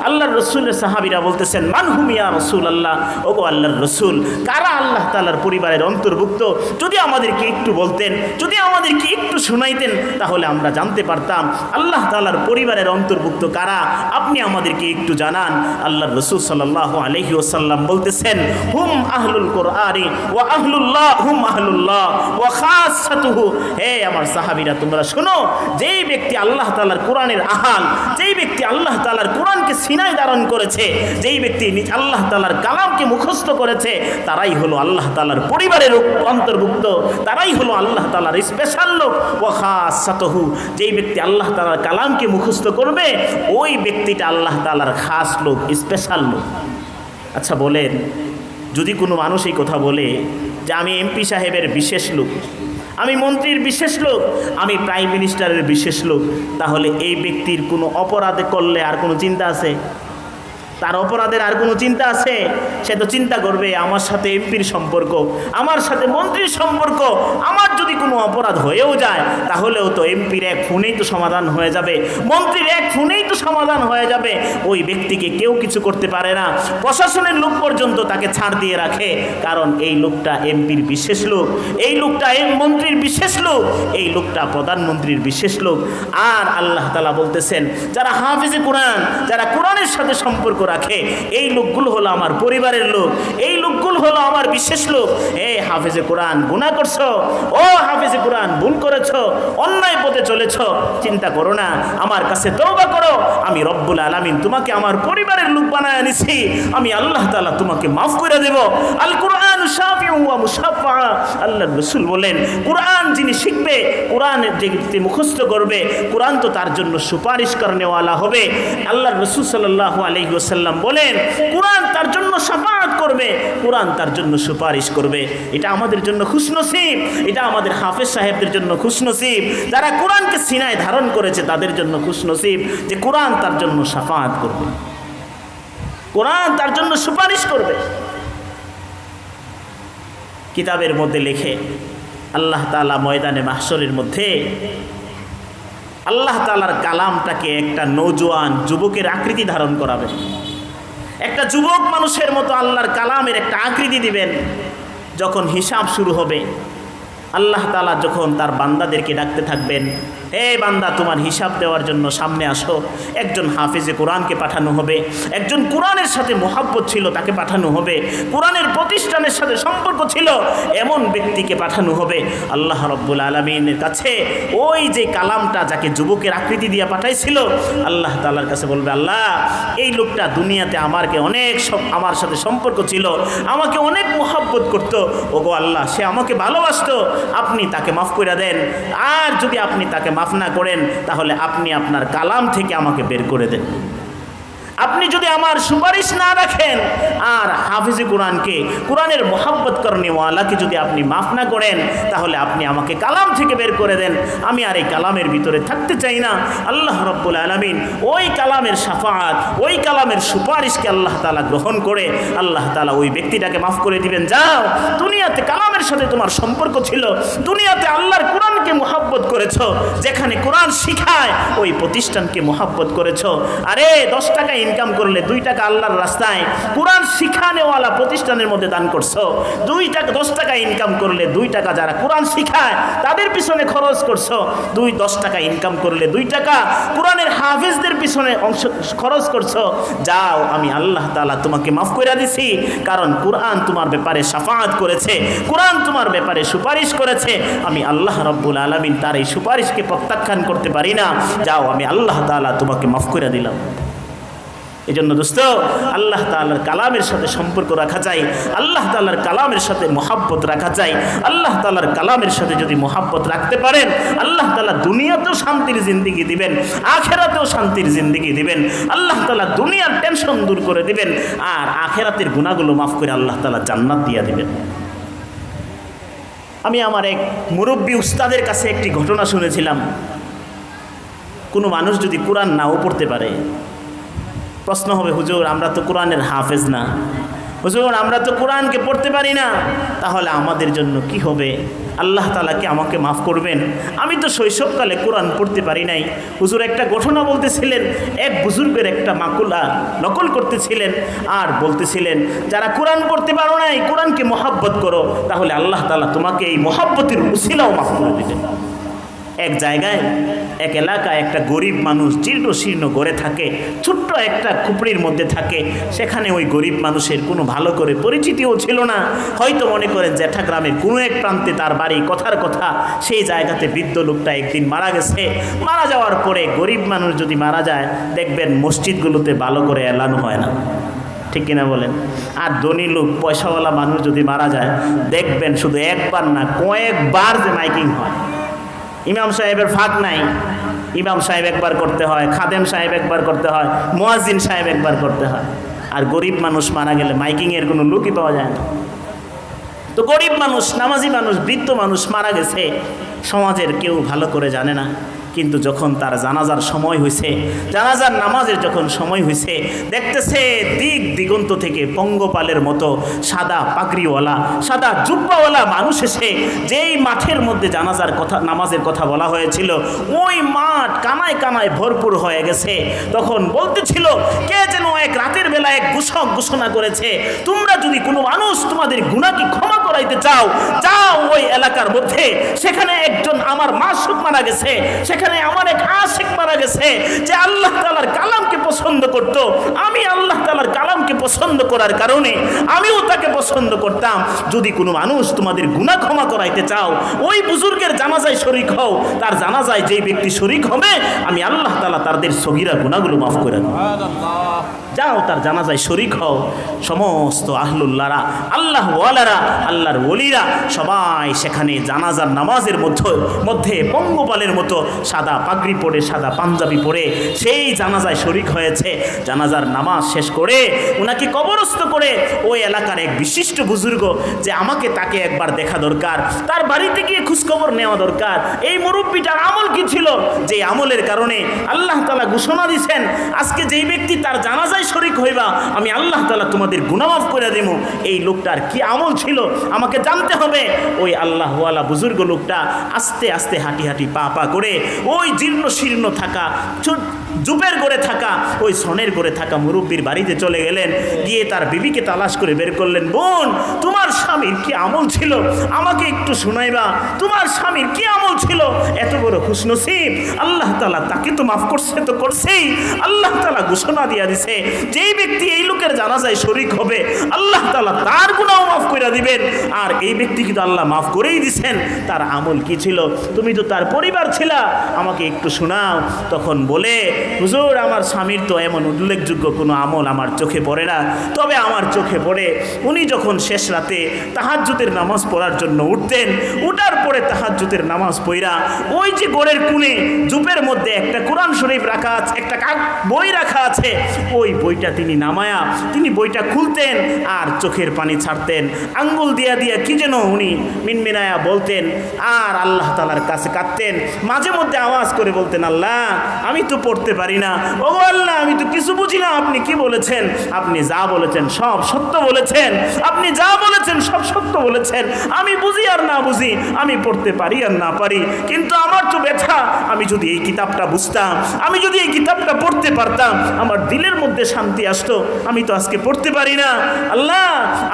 আল্লাহর রাসূলের সাহাবীরা বলতেছেন, মান হুম ইয়া রাসূলুল্লাহ, ওগো আল্লাহর রাসূল, কারা আল্লাহ তাআলার পরিবারের অন্তর্ভুক্ত? যদি আমাদেরকে একটু বলতেন, যদি আমাদেরকে একটু শোনাইতেন, তাহলে আমরা জানতে পারতাম আল্লাহ তাআলার পরিবারের অন্তর্ভুক্ত কারা। আপনি আমাদেরকে একটু জানান। আল্লাহর রাসূল সাল্লাল্লাহু আলাইহি ওয়াসাল্লাম বলতেছেন, হুম আহলুল কুরআনি ওয়া আহলুল্লাহ হুম আহলুল্লাহ ওয়া খাসাতুহু, হে আমার সাহাবীরা, তোমরা শোনো, যেই ব্যক্তি আল্লাহ তাআলার কোরআনের আহাল, যেই ব্যক্তি আল্লাহ তাআলার কোরআনকে সিনায় ধারণ করেছে, যেই ব্যক্তি আল্লাহ তাআলার কালামকে মুখস্থ করেছে, তারাই হলো আল্লাহ তাআলার পরিবারের অন্তর্ভুক্ত, তারাই হলো আল্লাহ তাআলার স্পেশাল লোক। ওয়া খাসাতুহু, যেই ব্যক্তি আল্লাহ তাআলার কালামকে মুখস্থ করবে, ওই ব্যক্তিটা আল্লাহ তাআলার খাস লোক, স্পেশাল লোক। আচ্ছা বলেন, যদি কোনো মানুষ এই কথা বলে যে আমি এমপি সাহেবের বিশেষ লোক, আমি মন্ত্রীর বিশেষ লোক, আমি প্রাইম মিনিস্টারের বিশেষ লোক, তাহলে এই ব্যক্তির কোনো অপরাধ করলে আর কোনো চিন্তা আছে? তার অপরাধের আর কোনো চিন্তা আছে? সে তো চিন্তা করবে আমার সাথে এমপির সম্পর্ক, আমার সাথে মন্ত্রীর সম্পর্ক, আমার যদি কোনো অপরাধ হয়েও যায় তাহলেও তো এমপির এক ফোনেই তো সমাধান হয়ে যাবে, মন্ত্রীর এক ফোনেই তো সমাধান হয়ে যাবে। ওই ব্যক্তিকে কেউ কিছু করতে পারে না, প্রশাসনের লোক পর্যন্ত তাকে ছাড় দিয়ে রাখে, কারণ এই লোকটা এমপির বিশেষ লোক, এই লোকটা মন্ত্রীর বিশেষ লোক, এই লোকটা প্রধানমন্ত্রীর বিশেষ লোক। আর আল্লাহ তাআলা বলতেছেন, যারা হাফেজে কোরআন, যারা কোরআনের সাথে সম্পর্ক রাখে, এই লোকগুলো হলো আমার পরিবারের লোক, এই লোকগুলো হলো আমার বিশেষ লোক। এ হাফেজে কোরআন, গুনাহ করছো, ও হাফেজে কোরআন, ভুল করেছো, অন্যায় পথে চলেছো, চিন্তা করো না, আমার কাছে তওবা করো, আমি রব্বুল আলামিন তোমাকে আমার পরিবারের লোক বানায় নিছি, আমি আল্লাহ তাআলা তোমাকে মাফ করে দেব। আল কুরআন শাফিউ ওয়া মুশাফফা, আল্লাহর রাসূল বলেন, কোরআন যিনি শিখবে, কোরআন যে মুখস্থ করবে, কোরআন তো তার জন্য সুপারিশ করনেওয়ালা হবে। আল্লাহর রাসূল সাল্লাল্লাহু আলাইহি ওয়াসাল্লাম বলেন, কোরআন তার জন্য শাফাআত করবে, কোরআন তার জন্য সুপারিশ করবে। এটা আমাদের জন্য খুশনসিব, এটা আমাদের হাফেজ সাহেবদের জন্য খুশনসিব, যারা কোরআনকে সিনায় ধারণ করেছে তাদের জন্য খুশনসিব যে কোরআন তার জন্য শাফাআত করবে, কোরআন তার জন্য সুপারিশ করবে। কিতাবের মধ্যে লেখে আল্লাহ তাআলা ময়দানে মাহশরের মধ্যে আল্লাহ তাআলার কালামটাকে একটা নওজোয়ান যুবকের আকৃতি ধারণ করাবেন, একটা যুবক মানুষের মতো আল্লাহর কালামের একটা আকৃতি দিবেন। যখন হিসাব শুরু হবে, আল্লাহ তাআলা যখন তার বান্দাদেরকে ডাকতে থাকবেন, হে বান্দা তোমার হিসাব দেওয়ার জন্য সামনে আসো, একজন হাফিজে কোরআনকে পাঠানো হবে, একজন কোরআনের সাথে মোহাব্বত ছিল তাকে পাঠানো হবে, কোরআনের প্রতিষ্ঠানের সাথে সম্পর্ক ছিল এমন ব্যক্তিকে পাঠানো হবে। আল্লাহ রাব্বুল আলামিনের কাছে ওই যে কালামটা যাকে যুবকের আকৃতি দিয়ে পাঠাইছিল, আল্লাহ তাআলার কাছে বলবে, আল্লাহ এই লোকটা দুনিয়াতে আমার সাথে সম্পর্ক ছিল, আমাকে অনেক মোহাব্বত করতো, ওগো আল্লাহ সে আমাকে ভালোবাসতো, আপনি তাকে মাফ করে দেন। আর যদি আপনি তাকে মাফ না করেন তাহলে আপনি আপনার কালাম থেকে আমাকে বের করে দেন। আপনি যদি আমার সুপারিশ না রাখেন আর হাফিজে কোরআনকে, কোরআনের মোহাব্বত করনেওয়ালাকে যদি আপনি মাফ না করেন তাহলে আপনি আমাকে কালাম থেকে বের করে দেন। আমি আর এই কালামের ভিতরে থাকতে চাই না। আল্লাহ রাব্বুল আলামিন ওই কালামের শাফাআত, ওই কালামের সুপারিশকে আল্লাহ তাআলা গ্রহণ করে আল্লাহ তাআলা ওই ব্যক্তিটাকে মাফ করে দিবেন। যাও, দুনিয়াতে কালামের সাথে তোমার সম্পর্ক ছিল, দুনিয়াতে আল্লাহর কোরআনকে মোহাব্বত করেছো, যেখানে কোরআন শিখায় ওই প্রতিষ্ঠানকে মোহাব্বত করেছো। আরে 10 টাকা ইনকাম করলে 2 টাকা আল্লাহর রাস্তায় কোরআন শিখানেওয়ালা প্রতিষ্ঠানের মধ্যে দান করছো, 10 টাকা ইনকাম করলে 2 টাকা যারা কোরআন শিখায় তাদের পিছনে খরচ করছো, 10 টাকা ইনকাম করলে 2 টাকা কোরআনের হাফিজদের পিছনে অংশ খরচ করছো। যাও, আমি আল্লাহ তাআলা তোমাকে মাফ করে দিছি, কারণ কোরআন তোমার ব্যাপারে শাফাআত করেছে, কোরআন তোমার ব্যাপারে সুপারিশ করেছে। আমি আল্লাহ রাব্বুল আলামিন তার এই সুপারিশকে প্রত্যাখ্যান করতে পারি না। যাও, আমি আল্লাহ তাআলা তোমাকে মাফ করে দিলাম। এই জন্য দোস্ত, আল্লাহ তাআলার কালামের সাথে সম্পর্ক রাখা যায়, আল্লাহ তাআলার কালামের সাথে মোহাব্বত রাখা যায়। আল্লাহ তাআলার কালামের সাথে যদি মোহাব্বত রাখতে পারেন, আল্লাহ তাআলা দুনিয়াতেও শান্তির জিন্দেগি দিবেন, আখেরাতেও শান্তির জিন্দেগি দিবেন। আল্লাহ তাআলা দুনিয়ার টেনশন দূর করে দিবেন আর আখেরাতের গুনাহগুলো মাফ করে আল্লাহ তাআলা জান্নাত দিয়ে দিবেন। আমি আমার এক মুরব্বী উস্তাদের কাছে একটি ঘটনা শুনেছিলাম। কোনো মানুষ যদি কোরআন নাও পড়তে পারে, প্রশ্ন হবে, হুজুর আমরা তো কোরআনের হাফেজ না, হুজুর আমরা তো কোরআনকে পড়তে পারি না, তাহলে আমাদের জন্য কি হবে? আল্লাহ তাআলা কি আমাকে মাফ করবেন? আমি তো শৈশবকালে কোরআন পড়তে পারি নাই। হুজুর একটা ঘটনা বলতেছিলেন, এক বুজুর্গের একটা মাকুলা নকল করতেছিলেন আর বলতেছিলেন, যারা কোরআন পড়তে পারো নাই, কোরআনকে মহাব্বত করো, তাহলে আল্লাহ তাআলা তোমাকে এই মহাব্বতের উসিলাও মাফ করে দিবেন। এক জায়গায়, এক এলাকায় একটা গরিব মানুষ জীর্ণ শীর্ণ গড়ে থাকে, ছোট্ট একটা খুপড়ির মধ্যে থাকে। সেখানে ওই গরিব মানুষের কোনো ভালো করে পরিচিতিও ছিল না। হয়তো মনে করেন জ্যাঠা গ্রামের কোনো এক প্রান্তে তার বাড়ি, কথার কথা সেই জায়গাতে বৃদ্ধ লোকটা একদিন মারা গেছে। মারা যাওয়ার পরে গরিব মানুষ যদি মারা যায়, দেখবেন মসজিদগুলোতে ভালো করে এলানো হয় না, ঠিক কিনা বলেন? আর ধনী লোক, পয়সাওয়ালা মানুষ যদি মারা যায়, দেখবেন শুধু একবার না কয়েকবার যে মাইকিং হয়। ইমাম সাহেবের ফাঁক নাই, ইমাম সাহেব একবার করতে হয়, খাদেম সাহেব একবার করতে হয়, মুয়াজ্জিন সাহেব একবার করতে হয়। আর গরিব মানুষ মারা গেলে মাইকিংয়ের কোনো লোকই পাওয়া যায় না। তো গরিব মানুষ, নামাজি মানুষ, বৃদ্ধ মানুষ মারা গেছে, সমাজের কেউ ভালো করে জানে না। কিন্তু যখন তার জানাজার সময় হয়েছে, জানাজার নামাজের যখন সময় হয়েছে, দেখতেছে দিক দিগন্ত থেকে পঙ্গপালের মতো সাদা পাগড়িওয়ালা, সাদা জুব্বাওয়ালা মানুষ এসে যেই মাঠের মধ্যে জানাজার কথা, নামাজের কথা বলা হয়েছিল, ওই মাঠ কানায় কানায় ভরপুর হয়ে গেছে। তখন বলতেছিল, কে যেন এক রাতের বেলা এক ঘোষক ঘোষণা করেছে, তোমরা যদি কোনো মানুষ তোমাদের গুনাহকে ক্ষমা করাইতে চাও, যাও ওই এলাকার মধ্যে, সেখানে একজন আমার মাসুক মারা গেছে, সেখানে আমার এক আশিক মারা গেছে যে আল্লাহ তাআলার কালামকে পছন্দ করত। আমি আল্লাহ তাআলার কালামকে পছন্দ করার কারণে আমিও তাকে পছন্দ করতাম। যদি কোনো মানুষ তোমাদের গুনাহ ক্ষমা করাইতে চাও, ওই বুজুর্গের জানাজায় শরীক হও, তার জানাজায় যেই ব্যক্তি শরীক হবে, আমি আল্লাহ তাআলা তাদের সগীরা গুনাহগুলো মাফ করে দেব। যাও তার জানাজায় শরীক হও। সমস্ত আহলুল্লাহরা, আল্লাহ ওয়ালারা, আল্লাহর ওলিরা সবাই সেখানে জানাজার নামাজের মধ্যে পঙ্গপালের মতো সাদা পাগড়ি পরে, সাদা পাঞ্জাবি পরে সেই জানাজায় শরীক হয়েছে। জানাজার নামাজ শেষ করে ওনাকে কবরস্থ করে ওই এলাকার এক বিশিষ্ট বুজুর্গ যে আমাকে তাকে একবার দেখা দরকার, তার বাড়িতে গিয়ে খোঁজখবর নেওয়া দরকার। এই মুরব্বীটার আমল কি ছিল, যে আমলের কারণে আল্লাহ তাআলা ঘোষণা দিয়েছেন, আজকে যেই ব্যক্তি তার জানাজায় শরীক হইবা, আমি আল্লাহ তাআলা তোমাদের গুনাহ মাফ করে দেব। এই লোকটার কি আমল ছিল আমাকে জানতে হবে। ওই আল্লাহওয়ালা বুজুর্গ লোকটা আস্তে আস্তে হাঁটি হাঁটি পা পা করে ওই জীর্ণ শীর্ণ থাকা জুপের ঘরে থাকা ওই সনের ঘরে থাকা মুরব্বীর বাড়িতে চলে গেলেন, গিয়ে তার বিবিকে তালাশ করে বের করলেন। বোন, তোমার স্বামীর কি আমল ছিল, আমাকে একটু শোনাইবা, তোমার স্বামীর কি আমল ছিল? এত বড় খুশনসিব, আল্লাহ তাআলা তাকে তো মাফ করছে, তো করছেই। আল্লাহ তাআলা ঘোষণা দিয়া দিছে, যেই ব্যক্তি এই লোকের জানাজায় শরীক হবে আল্লাহ তাআলা তার গুনাহ মাফ করে দিবেন। আর এই ব্যক্তি কিন্তু আল্লাহ মাফ করেই দিছেন। তার আমল কি ছিল? তুমি তো তার পরিবার ছিলা, আমাকে একটু শোনাও। তখন বলে, হুজুর, আমার স্বামীর তো এমন উল্লেখযোগ্য কোনো আমল আমার চোখে পড়ে না, তবে আমার চোখে পড়ে উনি যখন শেষ রাতে তাহাজ্জুদের নামাজ পড়ার জন্য উঠতেন, উঠার পরে তাহাজ্জুদের নামাজ পড়া ওই যে গোড়ের কোণে জুপের মধ্যে একটা কোরআন শরীফ রাখা আছে, একটা বই রাখা আছে, ওই বইটা তিনি নামায়া তিনি বইটা খুলতেন আর চোখের পানি ছাড়তেন, আঙ্গুল দিয়া দিয়া কি যেন উনি মিনমিনায়া বলতেন, আর আল্লাহ তাআলার কাছে কাঁদতেন। মাঝে মধ্যে আওয়াজ করে বলতেন, আল্লাহ, আমি তো পড়তে পারি না, ও আল্লাহ, আমি তো কিছু বুঝি না, আপনি কি বলেছেন? আপনি যা বলেছেন সব সত্য বলেছেন, আপনি যা বলেছেন সব সত্য বলেছেন। আমি বুঝি আর না বুঝি, আমি পড়তে পারি আর না পারি, কিন্তু আমার তো ব্যথা। আমি যদি এই কিতাবটা বুঝতাম, আমি যদি এই কিতাবটা পড়তে পারতাম, আমার দিলের মধ্যে শান্তি আসতো। আমি তো আজকে পড়তে পারি না। আল্লাহ,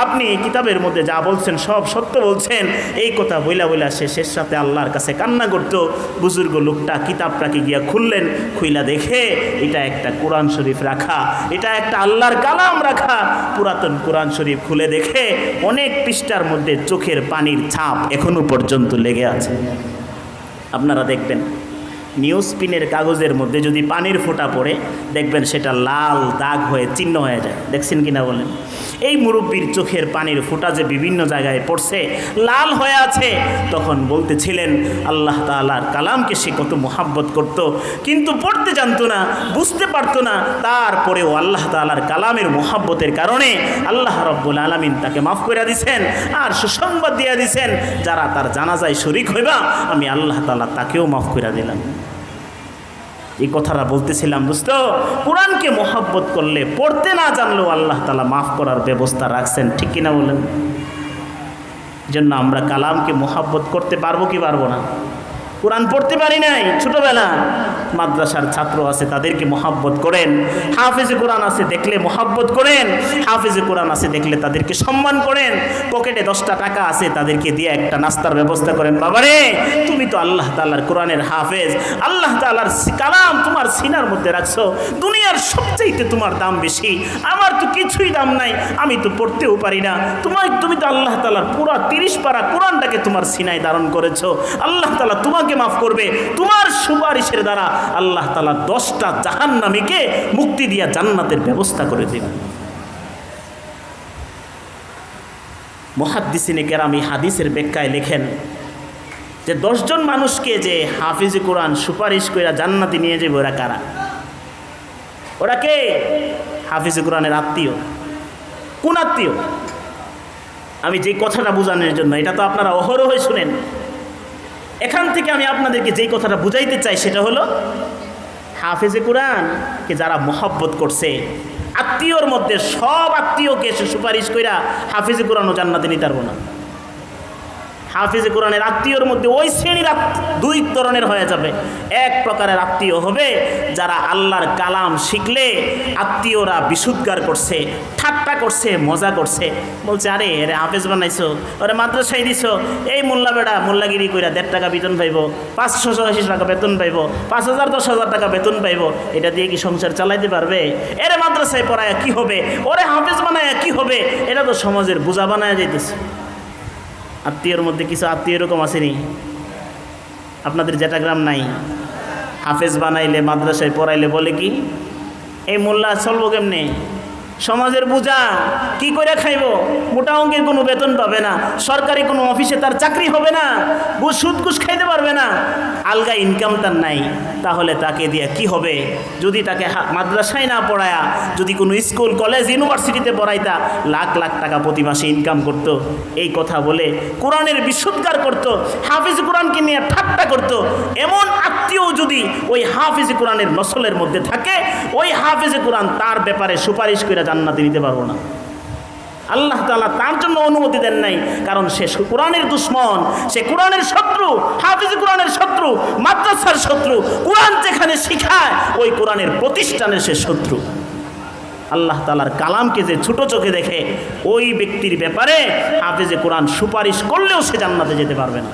আপনি এই কিতাবের মধ্যে যা বলছেন সব সত্য বলছেন। এই কথা বইলা বইলা সে শেষ রাতে আল্লাহর কাছে কান্না করতো। বুজুর্গ লোকটা কিতাবটাকে গিয়া খুললেন, খুইলা দেখে এটা একটা কোরআন শরীফ রাখা, এটা একটা আল্লাহর কালাম রাখা। পুরাতন কোরআন শরীফ খুলে দেখে অনেক পৃষ্ঠার মধ্যে চোখের পানির ছাপ এখনো পর্যন্ত লেগে আছে। আপনারা দেখবেন নিউজ পিনের কাগজের মধ্যে যদি পানির ফোঁটা পড়ে, দেখবেন সেটা লাল দাগ হয়ে চিহ্ন হয়ে যায়। দেখছেন কিনা বলেন? এই মুরব্বীর চোখের পানির ফোঁটা যে বিভিন্ন জায়গায় পড়ছে, লাল হয়ে আছে। তখন বলতেছিলেন আল্লাহ তাআলার কালামকে সে কত মোহাব্বত করত, কিন্তু পড়তে জানতো না, বুঝতে পারতো না। তারপরেও আল্লাহ তাআলার কালামের মোহাব্বতের কারণে আল্লাহ রব্বুল আলামিন তাকে মাফ করে দিয়েছেন, আর সুসংবাদ দিয়ে দিয়েছেন, যারা তার জানাজায় শরীক হইবা আমি আল্লাহ তাআলা তাকেও মাফ করে দিলাম। এই কথাটা বলতেছিলাম দোস্ত, কোরআনকে মোহাব্বত করলে, পড়তে না জানলেও আল্লাহ তাআলা মাফ করার ব্যবস্থা রাখছেন, ঠিক কিনা বলেন? জন্য আমরা কালামকে মোহাব্বত করতে পারবো কি পারবো না? কোরআন পড়তে পারি নাই ছোটবেলা, মাদ্রাসার ছাত্র আছে তাদেরকে মোহাব্বত করেন, হাফেজে কোরআন আছে দেখলে মোহাব্বত করেন, হাফেজে কোরআন আছে দেখলে তাদেরকে সম্মান করেন, পকেটে 10টা টাকা আছে তাদেরকে দিয়ে একটা নাস্তার ব্যবস্থা করেন। বাবারে, তুমি তো আল্লাহ তাআলার কোরআনের হাফেজ, আল্লাহ তাআলার কালাম তোমার সিনার মধ্যে রাখছো, দুনিয়ার সবচাইতে তোমার দাম বেশি, আমার তো কিছুই দাম নাই, আমি তো পড়তেও পারি না, তুমি তো আল্লাহ তাআলার পুরো 30 পারা কোরআনটাকে তোমার সিনায় ধারণ করেছো। আল্লাহ তাআলা তোমাকে মাফ করবে, তোমার সুপারিশের দ্বারা আল্লাহ তাআলা 10টা জাহান্নামীকে মুক্তি দিয়া জান্নাতের ব্যবস্থা করে দিবেন। মুহাদ্দিসিনে কেরাম এই হাদিসের ব্যাখ্যায় লেখেন যে 10 জন মানুষকে যে হাফিজ কোরআন সুপারিশ করে জান্নাতে নিয়ে যাবে, ওরা কারা? ওরা কে? হাফিজ কোরআনের আত্মীয়। কোন আত্মীয়? আমি যে কথাটা বোঝানোর জন্য, এটা তো আপনারা অহরহ শুনেন, এখান থেকে আমি আপনাদেরকে যেই কথাটা বুঝাইতে চাই সেটা হলো, হাফেজে কোরআনকে যারা মোহাব্বত করছে, আত্মীয়র মধ্যে সব আত্মীয়কে সে সুপারিশ কইরা হাফেজে কোরআনও জান্নাতে নিতে পারবো না। হাফেজে কোরআনের আত্মীয়র মধ্যে ওই শ্রেণীর 2 ধরনের হয়ে যাবে। এক প্রকারের আত্মীয় হবে যারা আল্লাহর কালাম শিখলে আত্মীয়রা বিশুদ্ধার করছে, ঠাট্টা করছে, মজা করছে, বলছে আরে এরে হাফেজ বানাইছো, ওরে মাদ্রাসায় দিছো, এই মোল্লা বেড়া মোল্লাগিরি কইরা 1.5 টাকা বেতন পাইব, 580 টাকা বেতন পাইব, 5000 10,000 টাকা বেতন পাইব, এটা দিয়ে কি সংসার চালাইতে পারবে? এরে মাদ্রাসায় পড়ায় কি হবে, ওরে হাফেজ বানায় কি হবে? এটা তো সমাজের বোঝা বানায় যাইতেছে। আত্মীয়র মধ্যে কিছু আত্মীয় এরকম আসেনি? আপনাদের যেটা গ্রাম নাই, হাফেজ বানাইলে মাদ্রাসায় পড়াইলে বলে কি, এই মোল্লা চলবো কেমনে, সমাজের বোঝা কি করে খাইব, মোটা অঙ্কের কোনো বেতন পাবে না, সরকারি কোনো অফিসে তার চাকরি হবে না, সুদ ঘুষ খাইতে পারবে না, আলগা ইনকাম তার নাই, তাহলে তাকে দিয়ে কি হবে? যদি তাকে মাদ্রাসায় না পড়ায়া যদি কোনো স্কুল কলেজ ইউনিভার্সিটিতে পড়াইতা, লাখ লাখ টাকা প্রতি মাসে ইনকাম করত। এই কথা বলে কোরআনের বিশুদ্ধার করত, হাফিজ কোরআনকে নিয়ে ঠাট্টা করত। এমন আত্মীয় যদি ওই হাফিজ কোরআনের নসলের মধ্যে থাকে, ওই হাফিজ কোরআন তার ব্যাপারে সুপারিশ করে জান্নাতে নিতে পারবো না। আল্লাহ তাআলা তার জন্য অনুমতি দেন নাই, কারণ সে কোরআনের দুশমন, সে কোরআনের শত্রু, হাফেজ কোরআনের শত্রু, মাদ্রাসার শত্রু। কোরআন যেখানে শিখায় ওই কোরআনের প্রতিষ্ঠানের সে শত্রু। আল্লাহ তাআলার কালামকে যে ছোট চোখে দেখে ওই ব্যক্তির ব্যাপারে হাফেজে কোরআন সুপারিশ করলেও সে জান্নাতে যেতে পারবে না।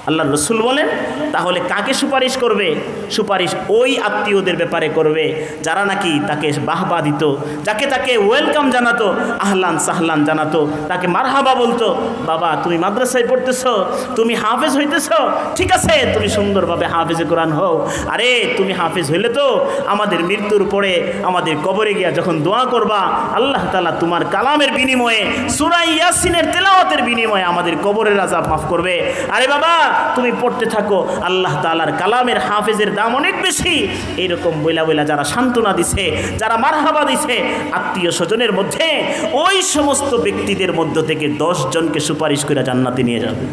আল্লাহর রাসূল বলেন, তাহলে কাকে সুপারিশ করবে? সুপারিশ ওই আত্মীয়দের ব্যাপারে করবে যারা নাকি তাকে বাহবা দিত, যাকে তাকে ওয়েলকাম জানাতো, আহলান সাহলান জানাতো, তাকে মারহাবা বলতো। বাবা তুমি মাদ্রাসায় পড়তেছো, তুমি হাফেজ হইতেছো, ঠিক আছে তুমি সুন্দরভাবে হাফেজে কোরআন হও। আরে তুমি হাফেজ হইলে তো আমাদের মৃত্যুর পরে আমাদের কবরে গিয়া যখন দোয়া করবা, আল্লাহ তাআলা তোমার কালামের বিনিময়ে সূরা ইয়াসিনের তেলাওয়াতের বিনিময়ে আমাদের কবরের আযাব মাফ করবে। আরে বাবা তুমি পড়তে থাকো, আল্লাহ তাআলার কালামের হাফেজের দাম অনেক বেশি। এইরকম বইলা বইলা যারা সান্ত্বনা দিছে, যারা মারহাবা দিছে, আত্মীয় স্বজনের মধ্যে ওই সমস্ত ব্যক্তিদের মধ্য থেকে 10 জনকে সুপারিশ করে জান্নাতে নিয়ে যাবে।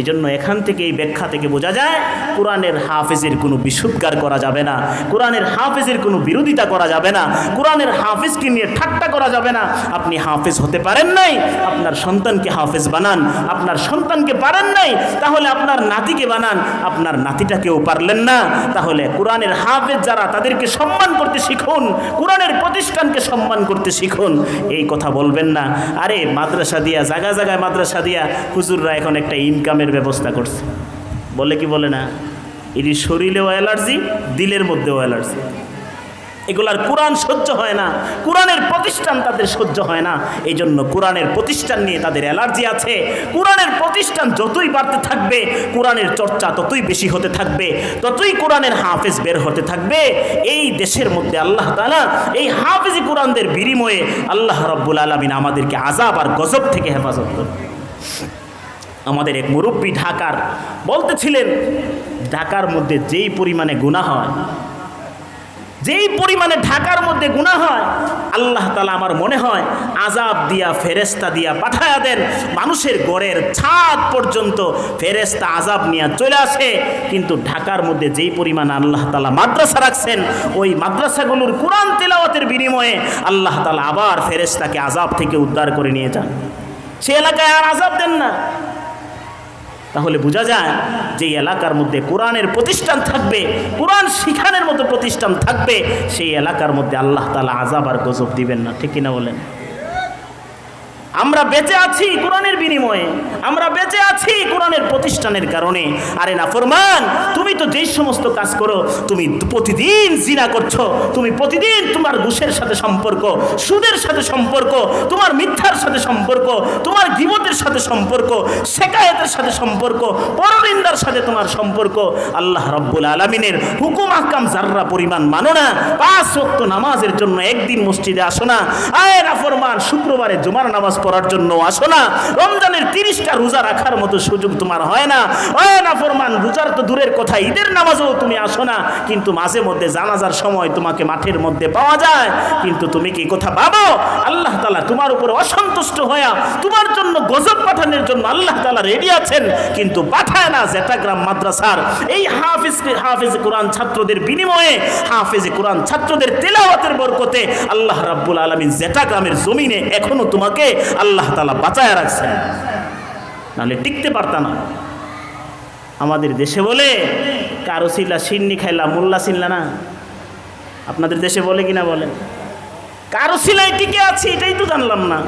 এই জন্য এখান থেকে এই ব্যাখ্যা থেকে বোঝা যায় কোরআনের হাফেজের কোনো বিশুদ্ধার করা যাবে না, কোরআনের হাফেজের কোনো বিরোধিতা করা যাবে না, কোরআনের হাফেজকে নিয়ে ঠাট্টা করা যাবে না। আপনি হাফেজ হতে পারেন নাই, আপনার সন্তানকে হাফেজ বানান। আপনার সন্তানকে পারেন নাই, তাহলে আপনার নাতিকে বানান। আপনার নাতিটাকেও পারলেন না, তাহলে কোরআনের হাফেজ যারা তাদেরকে সম্মান করতে শিখুন, কোরআনের প্রতিষ্ঠানকে সম্মান করতে শিখুন। এই কথা বলবেন না আরে মাদ্রাসা দিয়া, জায়গা জায়গায় মাদ্রাসা দিয়া হুজুররা এখন একটা ইনকামের ব্যবস্থা করছে, বলে কি বলে না? এটি শরীরেও অ্যালার্জি, দিলের মধ্যেও অ্যালার্জি। এগুলার কোরআন সহ্য হয় না, কোরআনের প্রতিষ্ঠান তাদের সহ্য হয় না। এই জন্য কোরআনের প্রতিষ্ঠান নিয়ে তাদের অ্যালার্জি আছে। কোরআনের প্রতিষ্ঠান যতই বাড়তে থাকবে, কোরআনের চর্চা ততই বেশি হতে থাকবে, ততই কোরআনের হাফেজ বের হতে থাকবে। এই দেশের মধ্যে আল্লাহ তাআলা এই হাফেজি কোরআনদের বিনিময়ে আল্লাহ রাব্বুল আলামিন আমাদেরকে আযাব আর গজব থেকে হেফাজত করবে। আমাদের এক মুরব্বী ঢাকার বলতেছিলেন, ঢাকার মধ্যে যেই পরিমাণে গুনাহ হয়, যেই পরিমাণে ঢাকার মধ্যে গুনাহ হয়, আল্লাহ তাআলা আমার মনে হয় আযাব দিয়া ফেরেশতা দিয়া পাঠায়া দেন, মানুষের ঘরের ছাদ পর্যন্ত ফেরেশতা আযাব নিয়ে চলে আসে। কিন্তু ঢাকার মধ্যে যেই পরিমাণ আল্লাহ তাআলা মাদ্রাসা রাখছেন, ওই মাদ্রাসাগুলোর কোরআন তেলাওয়াতের বিনিময়ে আল্লাহ তাআলা আবার ফেরেশতাকে আযাব থেকে উদ্ধার করে নিয়ে যান, সে এলাকায় আর আযাব দেন না। তাহলে বোঝা যায় যে এলাকার মধ্যে কোরআনের প্রতিষ্ঠান থাকবে, কোরআন শিখানোর মতো প্রতিষ্ঠান থাকবে, সেই এলাকার মধ্যে আল্লাহ তাআলা আযাব আর গজব দিবেন না, ঠিক কিনা বলেন? আমরা বেঁচে আছি কোরআনের বিনিময়ে, আমরা বেঁচে আছি কোরআনের প্রতিষ্ঠানের কারণে। আরে নাফরমান, তুমি তো যেই সমস্ত কাজ করো, তুমি প্রতিদিন জিনা করছো, তুমি প্রতিদিন তোমার ঘুষের সাথে সম্পর্ক, সুদের সাথে সম্পর্ক, তোমার মিথ্যার সাথে সম্পর্ক, তোমার গীবতের সাথে সম্পর্ক, শিকায়েতের সাথে সম্পর্ক, পরনিন্দার সাথে তোমার সম্পর্ক। আল্লাহ রাব্বুল আলামিনের হুকুম আহকাম যাররা পরিমাণ মানো না, 5 ওয়াক্ত নামাজের জন্য একদিন মসজিদে আসো না। আয় নাফরমান, শুক্রবারে জুমার নামাজ পড়ার জন্য আসো না। রমজানের 30টা রোজা রাখার মতো সুযোগ তোমার হয় না। ওই নাফরমান, রোজার তো দূরের কথা, ঈদের নামাজও তুমি আসো না। কিন্তু মাঝে মধ্যে জানাজার সময় তোমাকে মাঠের মধ্যে পাওয়া যায়। কিন্তু তুমি কি কথা ভাবো আল্লাহ তাআলা তোমার উপর অসন্তুষ্ট হয়ে তোমার জন্য গজব পাঠানোর জন্য আল্লাহ তাআলা রেডি আছেন, কিন্তু পাঠায় না। জেটাগ্রাম মাদ্রাসার এই হাফেজ কোরআন ছাত্রদের বিনিময়ে, হাফেজ কোরআন ছাত্রদের তেলাওয়াতের বরকতে আল্লাহ রাব্বুল আলামিন জেটাগ্রামের জমিনে এখনো তোমাকে আল্লাহ তাআলা বাঁচায় রাখছেন, নাহলে টিকতে পারতা না। আমাদের দেশে বলে কারো ছিলা সিন্নি খাইলা মোল্লা ছিলা না, আপনাদের দেশে বলে কিনা বলেন? কারো ছিলাই টিকে আছি, এটাই তো জানলাম না,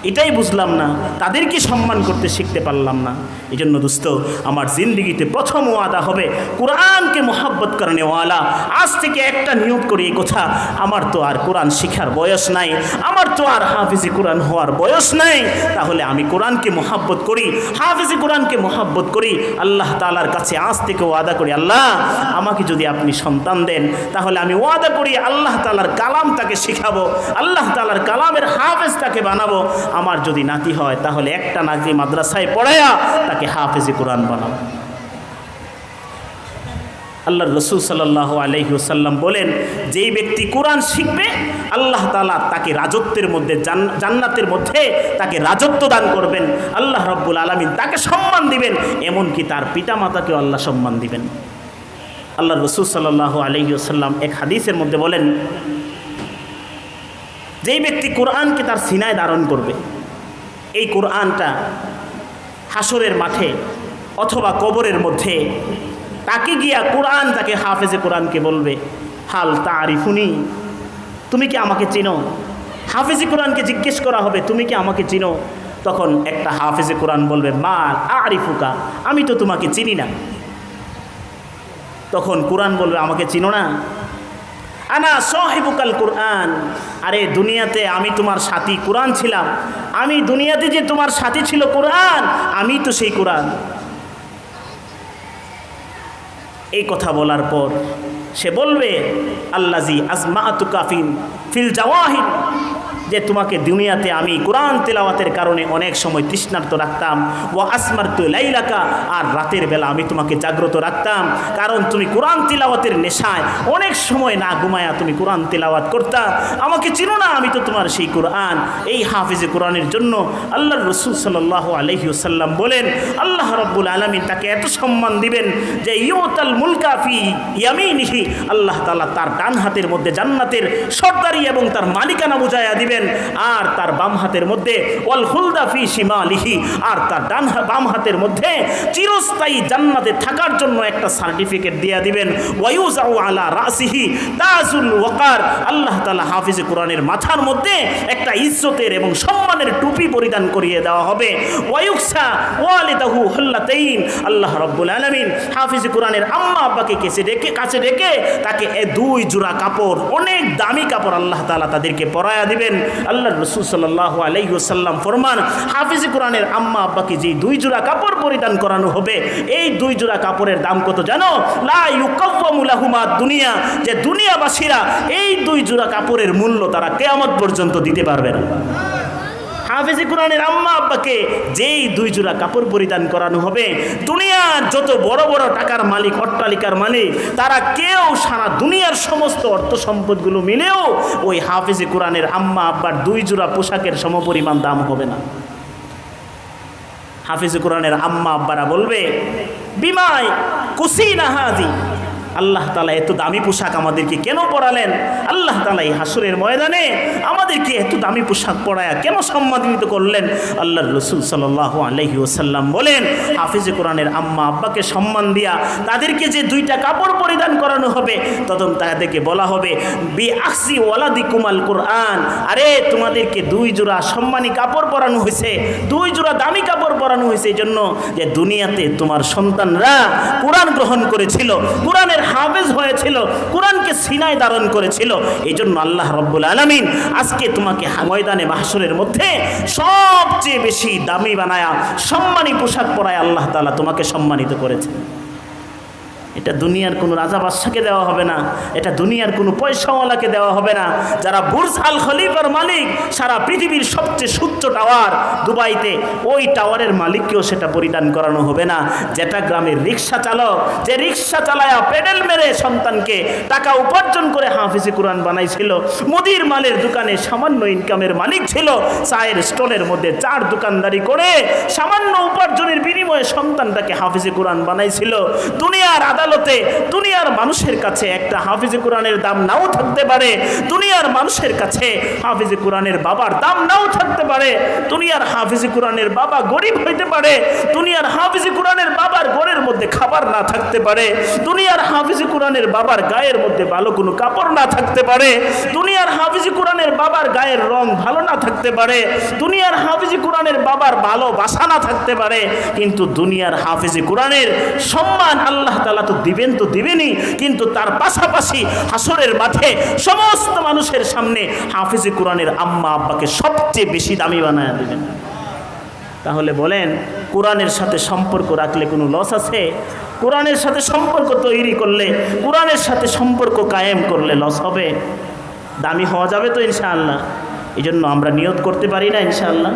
এটাই বুঝলাম না, তাদেরকে সম্মান করতে শিখতে পারলাম না। এই জন্য দোস্ত, আমার জিন্দগিতে প্রথম ওয়াদা হবে কোরআনকে মোহাব্বত করনে ওয়ালা। আজ থেকে একটা নিয়ত করি এই কথা, আমার তো আর কোরআন শিখার বয়স নাই, আমার তো আর হাফেজি কোরআন হওয়ার বয়স নাই। তাহলে আমি কোরআনকে মোহাব্বত করি, হাফেজি কোরআনকে মোহাব্বত করি। আল্লাহ তাআলার কাছে আজ থেকে ওয়াদা করি, আল্লাহ আমাকে যদি আপনি সন্তান দেন, তাহলে আমি ওয়াদা করি আল্লাহ তাআলার কালাম তাকে শিখাবো, আল্লাহ তাআলার কালামের হাফেজ তাকে বানাবো। আমার যদি নাতি হয়, তাহলে একটা নাতি মাদ্রাসায় পড়ায়া তাকে হাফেজি কোরআন বানাবো। আল্লাহর রাসূল সাল্লাল্লাহু আলাইহি ওয়াসাল্লাম বলেন, যেই ব্যক্তি কোরআন শিখবে, আল্লাহ তাআলা তাকে রাজত্বের মধ্যে, জান্নাতের মধ্যে তাকে রাজত্ব দান করবেন। আল্লাহ রাব্বুল আলামিন তাকে সম্মান দিবেন, এমনকি তার পিতামাতাকেও আল্লাহ সম্মান দিবেন। আল্লাহর রাসূল সাল্লাল্লাহু আলাইহি ওয়াসাল্লাম এক হাদিসের মধ্যে বলেন, যেই ব্যক্তি কোরআনকে তার সিনায় ধারণ করবে, এই কোরআনটা হাসরের মাঠে অথবা কবরের মধ্যে তাকে গিয়া কোরআন তাকে হাফেজে কোরআনকে বলবে, হাল তারিফুনি, তুমি কি আমাকে চিনো? হাফেজে কোরআনকে জিজ্ঞেস করা হবে, তুমি কি আমাকে চিনো? তখন একটা হাফেজে কোরআন বলবে, মা আরিফুকা, আমি তো তোমাকে চিনি না। তখন কোরআন বলবে, আমাকে চিনো না? আনা সাহিবুকাল কোরআন, আরে দুনিয়াতে আমি তোমার সাথী কোরআন ছিলাম, আমি দুনিয়াতে যে তোমার সাথী ছিল কোরআন, আমি তো সেই কোরআন। এই কথা বলার পর সে বলবে, আল্লাজি আজমাতুকা ফিল জাওয়াহির, যে তোমাকে দুনিয়াতে আমি কোরআন তেলাওয়াতের কারণে অনেক সময় তৃষ্ণার্ত রাখতাম, ও আসমারতু লাইলাকা, আর রাতের বেলা আমি তোমাকে জাগ্রত রাখতাম, কারণ তুমি কোরআন তেলাওয়াতের নেশায় অনেক সময় না ঘুমায়া তুমি কোরআন তেলাওয়াত করতা। আমাকে চিনো না? আমি তো তোমার সেই কোরআন। এই হাফিজে কোরআনের জন্য আল্লাহর রাসূল সাল্লাল্লাহু আলাইহি ওয়াসাল্লাম বলেন, আল্লাহ রাব্বুল আলামিন তাকে এত সম্মান দিবেন যে ইউতাল মুলকা ফি ইয়ামিনিহি, আল্লাহ তাআলা তার ডান হাতের মধ্যে জান্নাতের সরদারি এবং তার মালিকানা বুঝাইয়া দিবেন, আর তার বাম হাতের মধ্যে ওয়াল খুলদা ফি শিমালিহি, আর তার বাম হাতের মধ্যে চিরস্থায়ী জান্নাতে থাকার জন্য একটা সার্টিফিকেট দিয়ে দিবেন। ওয়ায়ুজাউ আলা রাসিহি তাজুল ওয়াকার, আল্লাহ তাআলা হাফিজে কোরআনের মাথার মধ্যে একটা ইজ্জতের এবং সম্মানের টুপি পরিধান করিয়ে দেওয়া হবে। ওয়ায়ুকসা ওয়ালিদাহু হুল্লাতাইন, আল্লাহ রাব্বুল আলামিন হাফিজে কোরআনের আম্মা আব্বাকে কাছে ডেকে তাকে দুই জোড়া কাপড়, অনেক দামি কাপড় আল্লাহ তাআলা তাদেরকে পরায়া দিবেন। আল্লাহর রাসূল সাল্লাল্লাহু আলাইহি ওয়াসাল্লাম ফরমান, হাফিজে কোরআনের আম্মা আব্বাকে যে দুই জোড়া কাপড় পরিধান করানো হবে, এই দুই জোড়া কাপড়ের দাম কত জানো? লা ইউকাওয়ামু লাহুমা দুনিয়া, যে দুনিয়াবাসীরা এই দুই জোড়া কাপড়ের মূল্য তারা কিয়ামত পর্যন্ত দিতে পারবে না। হাফিজে কোরআনের আম্মা আব্বাকে যেই দুই জোড়া কাপড় পরিধান করানো হবে, দুনিয়ার যত বড় বড় টাকার মালিক, অট্টালিকার মালিক, তারা কেউ সারা দুনিয়ার সমস্ত অর্থ সম্পদগুলো মিলেও ওই হাফিজে কোরআনের আম্মা আব্বার দুই জোড়া পোশাকের সমপরিমাণ দাম হবে না। হাফিজে কোরআনের আম্মা আব্বারা বলবে, বিমাই কুসিনা হাজি, আল্লাহ তাআলা এত দামি পোশাক আমাদেরকে কেন পরালেন? আল্লাহ তাআলা এই হাসরের ময়দানে আমাদেরকে এত দামি পোশাক পরায়া কেন সম্মানিত করলেন? আল্লাহর রাসূল সাল্লাল্লাহু আলাইহি ওয়াসাল্লাম বলেন, হাফিজে কোরআনের আম্মা আব্বাকে সম্মান দিয়া তাদেরকে যে দুইটা কাপড় পরিধান করানো হবে, তখন তাদেরকে বলা হবে, বি আখসি ওয়ালাদিকুমাল কোরআন, আরে তোমাদেরকে দুই জোড়া সম্মানী কাপড় পরানো হয়েছে, দুই জোড়া দামি কাপড় পরানো হয়েছে এই জন্য যে দুনিয়াতে তোমার সন্তানরা কোরআন গ্রহণ করেছিল, কোরআনের হাফেজ হয়েছিল, কোরআনকে সিনায় ধারণ করেছিল। এই জন্য আল্লাহ রাব্বুল আলামিন আজকে তোমাকে ময়দানে মাহশরের মধ্যে সবচেয়ে বেশি দামি বানায়া সম্মানী পোশাক পরায় আল্লাহ তাআলা তোমাকে সম্মানিত করেছেন। এটা দুনিয়ার কোনো রাজা বাদশাকে দেওয়া হবে না, এটা দুনিয়ার কোনো পয়সাওয়ালাকে দেওয়া হবে না। যারা বুর্জ আল খলিফার মালিক, সারা পৃথিবীর সবচেয়ে সুচ্চ টাওয়ার দুবাইতে, ওই টাওয়ারের মালিককেও সেটা পরিধান করানো হবে না। যেটা গ্রামের রিক্সা চালক, যে রিক্সা চালায়া পেডেল মেরে সন্তানকে টাকা উপার্জন করে হাফিজে কোরআন বানাইছিল, মুদির মালের দোকানে সামান্য ইনকামের মালিক ছিল, চায়ের স্টলের মধ্যে চার দোকানদারি করে সামান্য উপার্জনের বিনিময়ে সন্তানটাকে হাফিজে কোরআন বানাইছিল। দুনিয়ার আদালতে দুনিয়ার মানুষের কাছে একটা হাফিজে কোরআনের দাম নাও থাকতে পারে, দুনিয়ার মানুষের কাছে হাফিজে কোরআনের বাবার দাম নাও থাকতে পারে, দুনিয়ার হাফিজে কোরআনের বাবা গরিব হইতে পারে, দুনিয়ার হাফিজে কোরআনের বাবার ঘরের মধ্যে খাবার না থাকতে পারে, দুনিয়ার হাফিজে কোরআনের বাবার গায়ের মধ্যে ভালো কোনো কাপড় না থাকতে পারে, দুনিয়ার হাফিজে কোরআনের বাবার গায়ের রং ভালো না থাকতে পারে, দুনিয়ার হাফিজে কোরআনের বাবার ভালো বাসা না থাকতে পারে, কিন্তু দুনিয়ার হাফিজে কোরআনের সম্মান আল্লাহ তাআলা তো দিবেন, তো দিবেনই, কিন্তু তার পাশাপাশি হাসরের মাঠে সমস্ত মানুষের সামনে হাফিজে কোরআনের আম্মা আব্বাকে সবচেয়ে বেশি দামি বানায় দিবেন। তাহলে বলেন, কোরআনের সাথে সম্পর্ক রাখলে কোনো লস আছে? কোরআনের সাথে সম্পর্ক তৈরি করলে, কোরআনের সাথে সম্পর্ক কায়েম করলে লস হবে? দামি হওয়া যাবে তো ইনশাআল্লাহ? এই জন্য আমরা নিয়ত করতে পারি না ইনশাআল্লাহ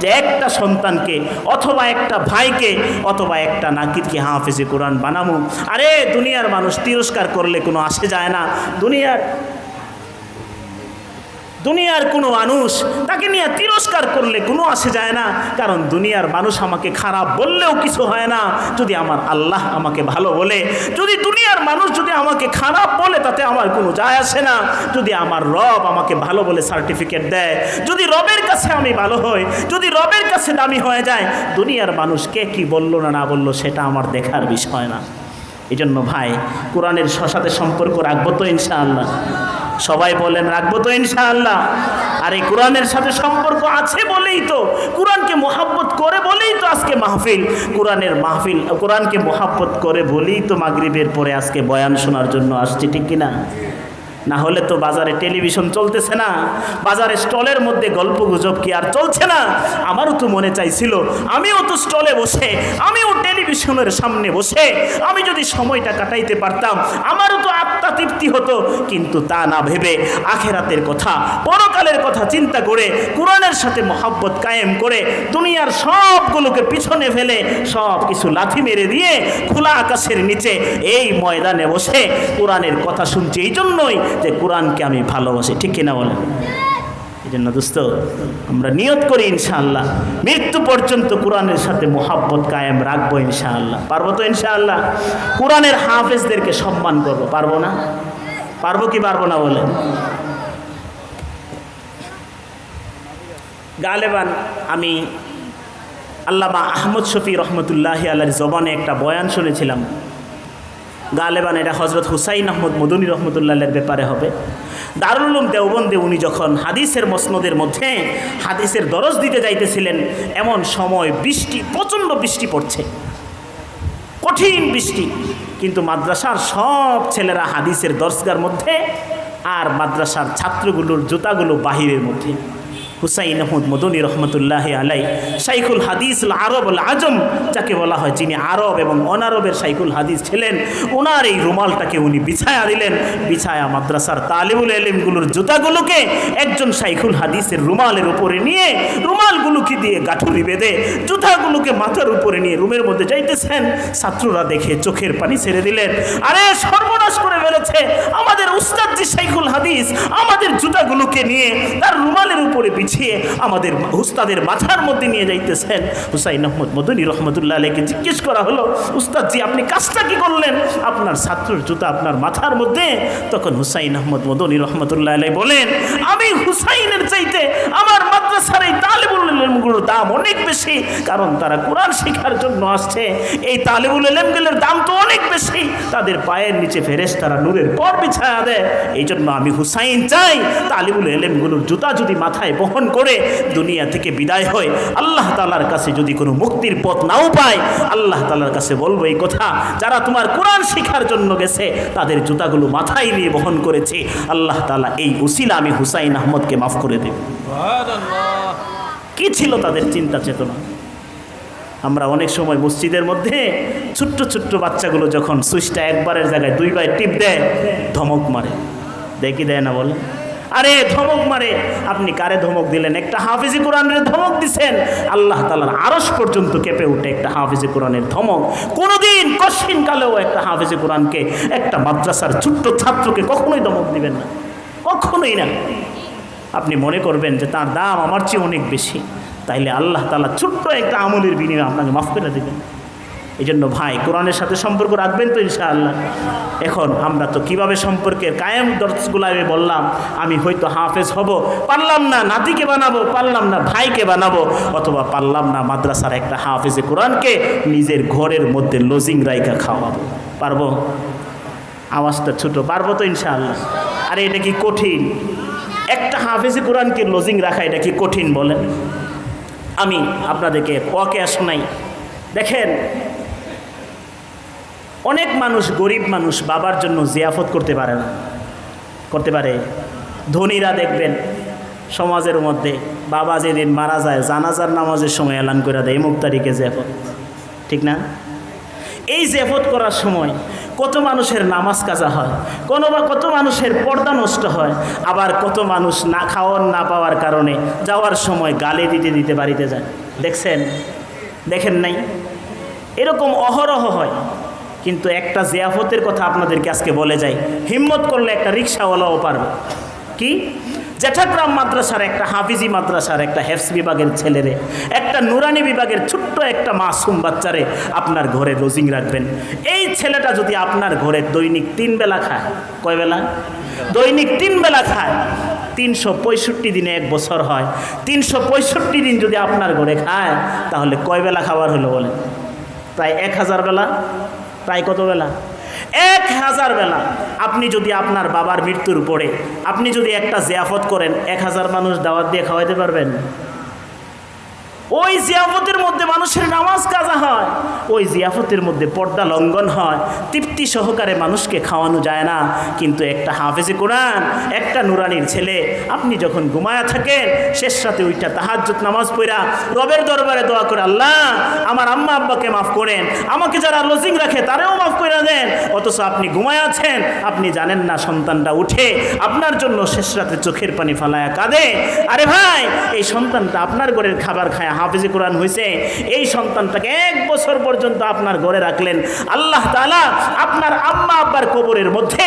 যে একটা সন্তানকে অথবা একটা ভাইকে অথবা একটা নাকিদকে হাফেজে কোরআন বানাবো। আরে দুনিয়ার মানুষ তিরস্কার করলে কোনো আসে যায় না, দুনিয়ার কোনো মানুষ তাকে নিয়ে তিরস্কার করলে কোনো আসে যায় না, কারণ দুনিয়ার মানুষ আমাকে খারাপ বললেও কিছু হয় না যদি আমার আল্লাহ আমাকে ভালো বলে। যদি দুনিয়ার মানুষ যদি আমাকে খারাপ বলে তাতে আমার কোনো যায় আসে না, যদি আমার রব আমাকে ভালো বলে সার্টিফিকেট দেয়, যদি রবের কাছে আমি ভালো হই, যদি রবের কাছে দামি হয়ে যায়, দুনিয়ার মানুষ কে কি বললো না না বললো সেটা আমার দেখার বিষয় না। এই জন্য ভাই কোরআনের সাথে সম্পর্ক রাখবো তো ইনশাআল্লাহ? সবাই বলেন রাখবো তো ইনশাআল্লাহ? আর এই কোরআনের সাথে সম্পর্ক আছে বলেই তো, কোরআনকে মোহাব্বত করে বলেই তো আজকে মাহফিল, কোরআনের মাহফিল, কোরআনকে মোহাব্বত করে বলেই তো মাগরিবের পরে আজকে বয়ান শোনার জন্য আসছি, ঠিক কিনা? না হলে তো বাজারে টেলিভিশন চলতেছে না, বাজারে স্টলের মধ্যে গল্প গুজব কি আর চলছে না? আমারও তো মনে চাইছিল আমিও তো স্টলে বসে, আমিও টেলিভিশনের সামনে বসে আমি যদি সময়টা কাটাইতে পারতাম, আমারও তো আত্মা তৃপ্তি হতো। কিন্তু তা না ভেবে আখেরাতের কথা, পরকালের কথা চিন্তা করে কোরআনের সাথে মহব্বত কায়েম করে দুনিয়ার সবগুলোকে পিছনে ফেলে সব কিছু লাথি মেরে দিয়ে খোলা আকাশের নিচে এই ময়দানে বসে কোরআনের কথা শুনছি, এই জন্যই যে কোরআনকে আমি ভালোবাসি, ঠিক কিনা বলেন? এই জন্য দোস্ত আমরা নিয়ত করি ইনশাআল্লাহ মৃত্যু পর্যন্ত কোরআনের সাথে মোহাব্বত কায়েম রাখবো ইনশাআল্লাহ। পারবো তো ইনশাআল্লাহ? কোরআনের হাফেজদেরকে সম্মান করবো, পারবো না? পারবো কি পারবো না বলেন? গালেবান আমি আল্লামা আহমদ শফি রহমতুল্লাহি আলাইহির জবানে একটা বয়ান শুনেছিলাম। গালেবান এটা হজরত হুসাইন আহমদ মদনী রহমতুল্লাহের ব্যাপারে হবে। দারুল উলুম দেওবন্দে উনি যখন হাদিসের মসনদের মধ্যে হাদিসের দরস দিতে যাইতেছিলেন, এমন সময় বৃষ্টি, প্রচণ্ড বৃষ্টি পড়ছে, কঠিন বৃষ্টি, কিন্তু মাদ্রাসার সব ছেলেরা হাদিসের দরসগার মধ্যে আর মাদ্রাসার ছাত্রগুলোর জুতাগুলো বাহিরের মধ্যে। হুসাইন আহমদ মদনী রহমতুল্লাহ আলাই শাইখুল হাদিস আরব আল আজম যাকে বলা হয়, যিনি আরব এবং অনারবের শাইখুল হাদিস ছিলেন, ওনার এই রুমালটাকে উনি বিছায়া দিলেন। বিছায়া মাদ্রাসার তালিবুল ইলমগুলোর জুতাগুলোকে একজন শাইখুল হাদিসের রুমালের উপরে নিয়ে রুমালগুলোকে দিয়ে গাঁঠুরি বেঁধে জুতাগুলোকে মাথার উপরে নিয়ে রুমের মধ্যে যাইতেছেন। ছাত্ররা দেখে চোখের পানি ছেড়ে দিলেন, আরে সর্বনাশ করে ফেলেছে আমাদের উস্তাদ জি শাইখুল হাদিস, আমাদের জুতাগুলোকে নিয়ে তার রুমালের উপরে বিছিয়ে আমাদের উস্তাদের মাথার মধ্যে নিয়ে যাইতেছেন। হুসাইন আহমদ মদনী রহমতুল্লাহ আলাইকে জিজ্ঞেস করা হলো, উস্তাদ জি আপনি কাজটা কি করলেন, আপনার ছাত্রের জুতা আপনার মাথার মধ্যে? তখন হুসাইন আহমদ মদনী রহমতুল্লাহ আলাই বলেন, আমি হুসাইনের চাইতে আমার মাদ্রাসার এই তালিবুল ইলমগুলোর দাম অনেক বেশি, কারণ তারা কোরআন শেখার জন্য আসছে। এই তালিবুল ইলমগুলোর দাম তো অনেক বেশি, তাদের পায়ের নিচে ফেরেশতারা নূরের পর বিছায়া দেয়। এই জন্য আমি হুসাইন চাই তালিবুল ইলমগুলোর জুতা যদি মাথায় বহন করে দুনিয়া থেকে বিদায় হয়, আল্লাহ তাআলার কাছে যদি কোনো মুক্তির পথ নাও পায়, আল্লাহ তাআলার কাছে বলবো এই কথা, যারা তোমার কোরআন শেখার জন্য গেছে তাদের জুতাগুলো মাথায় নিয়ে বহন করেছে, আল্লাহ তাআলা এই উসিলা আমি হুসাইন আহমদকে মাফ করে দেব। কি ছিল তাদের চিন্তা চেতনা? আমরা অনেক সময় মসজিদের মধ্যে ছোট্ট ছোট্ট বাচ্চাগুলো যখন সুইচটা একবারের জায়গায় দুইবার টিপ দেয়, ধমক মারে, দেখি দেয় না বলে? আরে ধমক মারে, আপনি কারে ধমক দিলেন? একটা হাফিজি কোরআনের ধমক দিছেন, আল্লাহ তাআলার আরশ পর্যন্ত কেঁপে উঠে একটা হাফিজি কোরআনের ধমক। কোনোদিন কশিন কালেও একটা হাফিজি কোরআনকে, একটা মাদ্রাসার ছোট্ট ছাত্রকে কখনোই ধমক দিবেন না, কখনোই না। আপনি মনে করবেন যে তার দাম আমার চেয়ে অনেক বেশি, তাইলে আল্লাহ তাআলা ছোট্ট একটা আমলের বিনিময়ে আপনাকে মাফ করে দেবেন। এই জন্য ভাই কোরআনের সাথে সম্পর্ক রাখবেন তো ইনশাআল্লাহ? এখন আমরা তো কিভাবে সম্পর্কের কায়েম দর্শগুলো আমি বললাম, আমি হয়তো হাফেজ হব, পারলাম না নাতিকে বানাবো, পারলাম না ভাইকে বানাবো, অথবা পারলাম না মাদ্রাসার একটা হাফেজে কোরআনকে নিজের ঘরের মধ্যে লজিং রাইখা খাওয়াবো, পারবো? আওয়াজটা ছোট, পারবো তো ইনশাআল্লাহ? আরে এটা কি কঠিন? একটা হাফেজে কোরআনকে লজিং রাখা এটা কি কঠিন বলেন? আমি আপনাদেরকে ওয়াকিয়া শোনাই। দেখেন, অনেক মানুষ, গরিব মানুষ বাবার জন্য জিয়াফত করতে পারে না, করতে পারে? ধনীরা দেখবেন সমাজের মধ্যে বাবা যেদিন মারা যায় জানাজার নামাজের সময় এলান করে দেয় মুখ তারিখে জিয়াফত, ঠিক না? এই জিয়াফত করার সময় কত মানুষের নামাজ কাজা হয়, কত মানুষের পর্দা নষ্ট হয়, আবার কত মানুষ না খাওয়ার না পাওয়ার কারণে যাওয়ার সময় গালে দিতে দিতে বাড়িতে যায়। দেখছেন? দেখেন নাই? এরকম অহরহ হয়। কিন্তু একটা জিয়াফতের কথা আপনাদেরকে আজকে বলে যাই, হিম্মত করলে একটা রিক্সাওয়ালাও পারবে। কি কি জেঠাগ্রাম মাদ্রাসার একটা হাফিজি মাদ্রাসার একটা হেফস বিভাগের ছেলেরে, একটা নুরানি বিভাগের ছোট্ট একটা মাসুম বাচ্চারে আপনার ঘরে লজিং রাখবেন। এই ছেলেটা যদি আপনার ঘরে দৈনিক 3 বেলা খায়, কয় বেলা? দৈনিক 3 বেলা খায়, 365 দিনে 1 বছর হয়। 365 দিন যদি আপনার ঘরে খায় তাহলে কয় বেলা খাবার হলো বলেন? প্রায় 1000 বেলা। প্রায় কত বেলা? 1000 বেলা। আপনি যদি আপনার বাবার মৃত্যুর পরে আপনি যদি একটা জিয়াফত করেন, 1000 মানুষ দাওয়াত দিয়ে খাওয়াইতে পারবেন? ওই জিয়াফতের মধ্যে মানুষের নামাজ কাজা হয়, ওই জিয়াফতের মধ্যে পর্দা লঙ্ঘন হয়, তৃপ্তি সহকারে মানুষকে খাওয়ানো যায় না। কিন্তু একটা হাফেজে কোরআন, একটা নুরানির ছেলে, আপনি যখন ঘুমায়া থাকেন শেষ রাতে ওইটা তাহাজ্জুদ নামাজ পড়া রবের দরবারে দোয়া করে, আল্লাহ আমার আম্মা আব্বাকে মাফ করেন, আমাকে যারা লজিং রাখে তারেও মাফ করে দেন। অথচ আপনি ঘুমায় আছেন, আপনি জানেন না সন্তানটা উঠে আপনার জন্য শেষ রাতে চোখের পানি ফালায়া কাঁদে। আরে ভাই, এই সন্তানটা আপনার ঘরের খাবার খায় হাফেজে কোরআন হয়েছে, এই সন্তানটাকে 1 বছর পর্যন্ত আপনার ঘরে রাখলেন। আল্লাহ তাআলা আপনার আম্মা আব্বার কবরের মধ্যে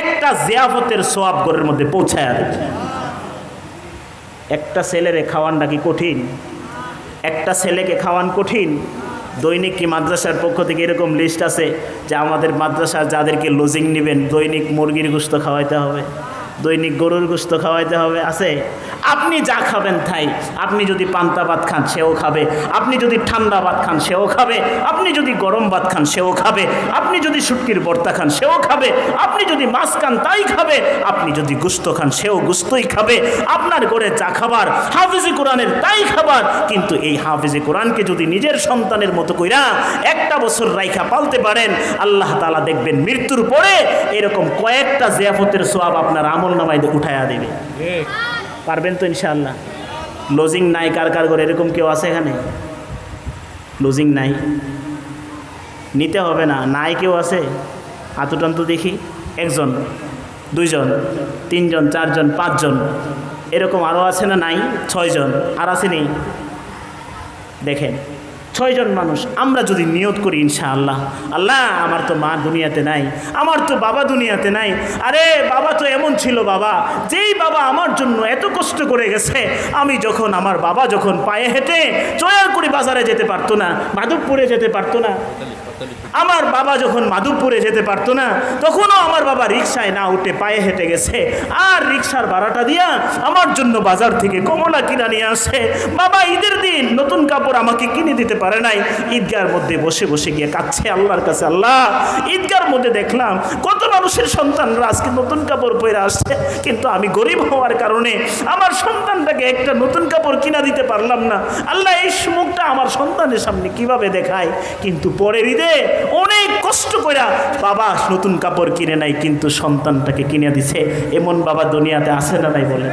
একটা জিয়াফতের সওয়াব ঘরের মধ্যে পৌঁছায় দেন। একটা ছেলেরে খাওয়ানটা কি কঠিন? একটা ছেলেকে খাওয়ান কঠিন? দৈনিক কি মাদ্রাসার পক্ষ থেকে এরকম লিস্ট আছে যে আমাদের মাদ্রাসার যাদেরকে লজিং নেবেন দৈনিক মুরগির গোশত খাওয়াইতে হবে, দৈনিক গরুর গোশত খাওয়াইতে হবে? আছে? আপনি যা খাবেন তাই। আপনি যদি পান্তা ভাত খান সেও খাবে, আপনি যদি ঠান্ডা ভাত খান সেও খাবে, আপনি যদি গরম ভাত খান সেও খাবে, আপনি যদি শুটকির ভর্তা খান সেও খাবে, আপনি যদি মাছ খান তাই খাবে, আপনি যদি গোশত খান সেও গোশতই খাবে। আপনার ঘরে যা খাবার হাফেজে কোরআনের তাই খাবার। কিন্তু এই হাফেজে কোরআনকে যদি নিজের সন্তানের মতো কইরা 1 বছর রাইখা পালতে পারেন, আল্লাহ তাআলা দেখবেন মৃত্যুর পরে এরকম কয়েকটা জিয়াফতের সওয়াব আপনার আমল নামায় উঠায়া দেবে। পারবেন তো ইনশাআল্লাহ? লজিং নাই কার কার ঘরে? এরকম কেউ আছে এখানে? লজিং নাই, নিতে হবে না। নাই কেউ আছে? হাত উঠান তো দেখি। 1 জন, 2 জন, 3 জন, 4 জন, 5 জন, এরকম আরও আছে না? নাই? 6 জন। আর আসেনি? দেখেন 6 জন মানুষ। আমরা যদি নিয়ত করি ইনশাআল্লাহ, আল্লাহ আমার তো মা দুনিয়াতে নাই, আমার তো বাবা দুনিয়াতে নাই, আরে বাবা তো এমন ছিল বাবা, যেই বাবা আমার জন্য এত কষ্ট করে গেছে, আমি যখন আমার বাবা যখন পায়ে হেঁটে চয়ারকুড়ি বাজারে যেতে পারতো না, মাধবপুরে যেতে পারতো না, আমার বাবা যখন মাধবপুরে যেতে পারতো না, তখনও আমার বাবা রিক্সায় না উঠে পায়ে হেঁটে গেছে, আর রিক্সার ভাড়াটা দিয়া আমার জন্য বাজার থেকে কমলা কিনা নিয়ে আসে। বাবা ঈদের দিন নতুন কাপড় আমাকে কিনে দিতে পারে নাই, ঈদগার মধ্যে বসে বসে গিয়ে কাঁদছে আল্লাহর কাছে, আল্লাহ ঈদগার মধ্যে দেখলাম কত মানুষের সন্তানরা আজকে নতুন কাপড় পরে আসছে, কিন্তু আমি গরিব হওয়ার কারণে আমার সন্তানটাকে একটা নতুন কাপড় কিনা দিতে পারলাম না। আল্লাহ এই মুখটা আমার সন্তানের সামনে কিভাবে দেখায়? কিন্তু পরের ঈদে অনেক কষ্ট করে বাবা নতুন কাপড় কিনে নাই, কিন্তু সন্তানটাকে কিনে দিছে। এমন বাবা দুনিয়াতে আসে না নাই বলেন?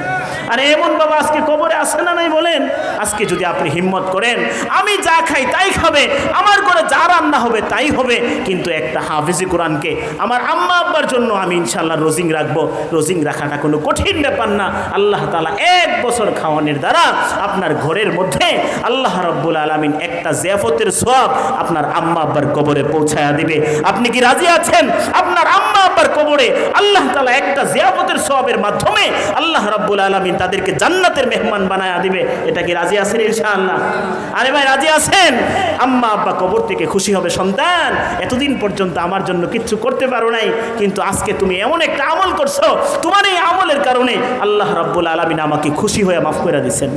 আরে এমন বাবা আজকে কবরে আসে না নাই বলেন? আজকে যদি আপনি হিম্মত করেন, আমি যা খাই তাই খাবে, আমার ঘরে যা রান্না হবে তাই হবে, কিন্তু একটা হাফেজে কোরআনকে আমার আম্মা আব্বার জন্য আমি ইনশাআল্লাহ রোজিং রাখবো। রোজিং রাখাটা কোনো কঠিন ব্যাপার না। আল্লাহ তাআলা 1 বছর খাওয়ানোর দ্বারা আপনার ঘরের মধ্যে আল্লাহ রাব্বুল আলামিন একটা জিয়াফতের সওয়াব আপনার আম্মা আব্বার কবরে পৌঁছায়া দিবে। আপনি কি রাজি আছেন আপনার আম্মা আব্বার কবরে আল্লাহ তাআলা একটা জিয়াফতের সওয়াবের মাধ্যমে আল্লাহ রাব্বুল আলামিন তাদেরকে জান্নাতের মেহমান বানায়া দিবে? এটা কি রাজি আছেন ইনশাআল্লাহ? আরে ভাই রাজি আছেন? আম্মা আব্বা কবর থেকে খুশি হবে, সন্তান এতদিন পর্যন্ত আমার জন্য কিচ্ছু করতে পারো নাই, কিন্তু আজকে তুমি এমন একটা আমল করছো, তোমার এই আমলের কারণে আল্লাহ রাব্বুল আলামিন আমাকে খুশি হয়ে মাফ করে দিয়েছেন।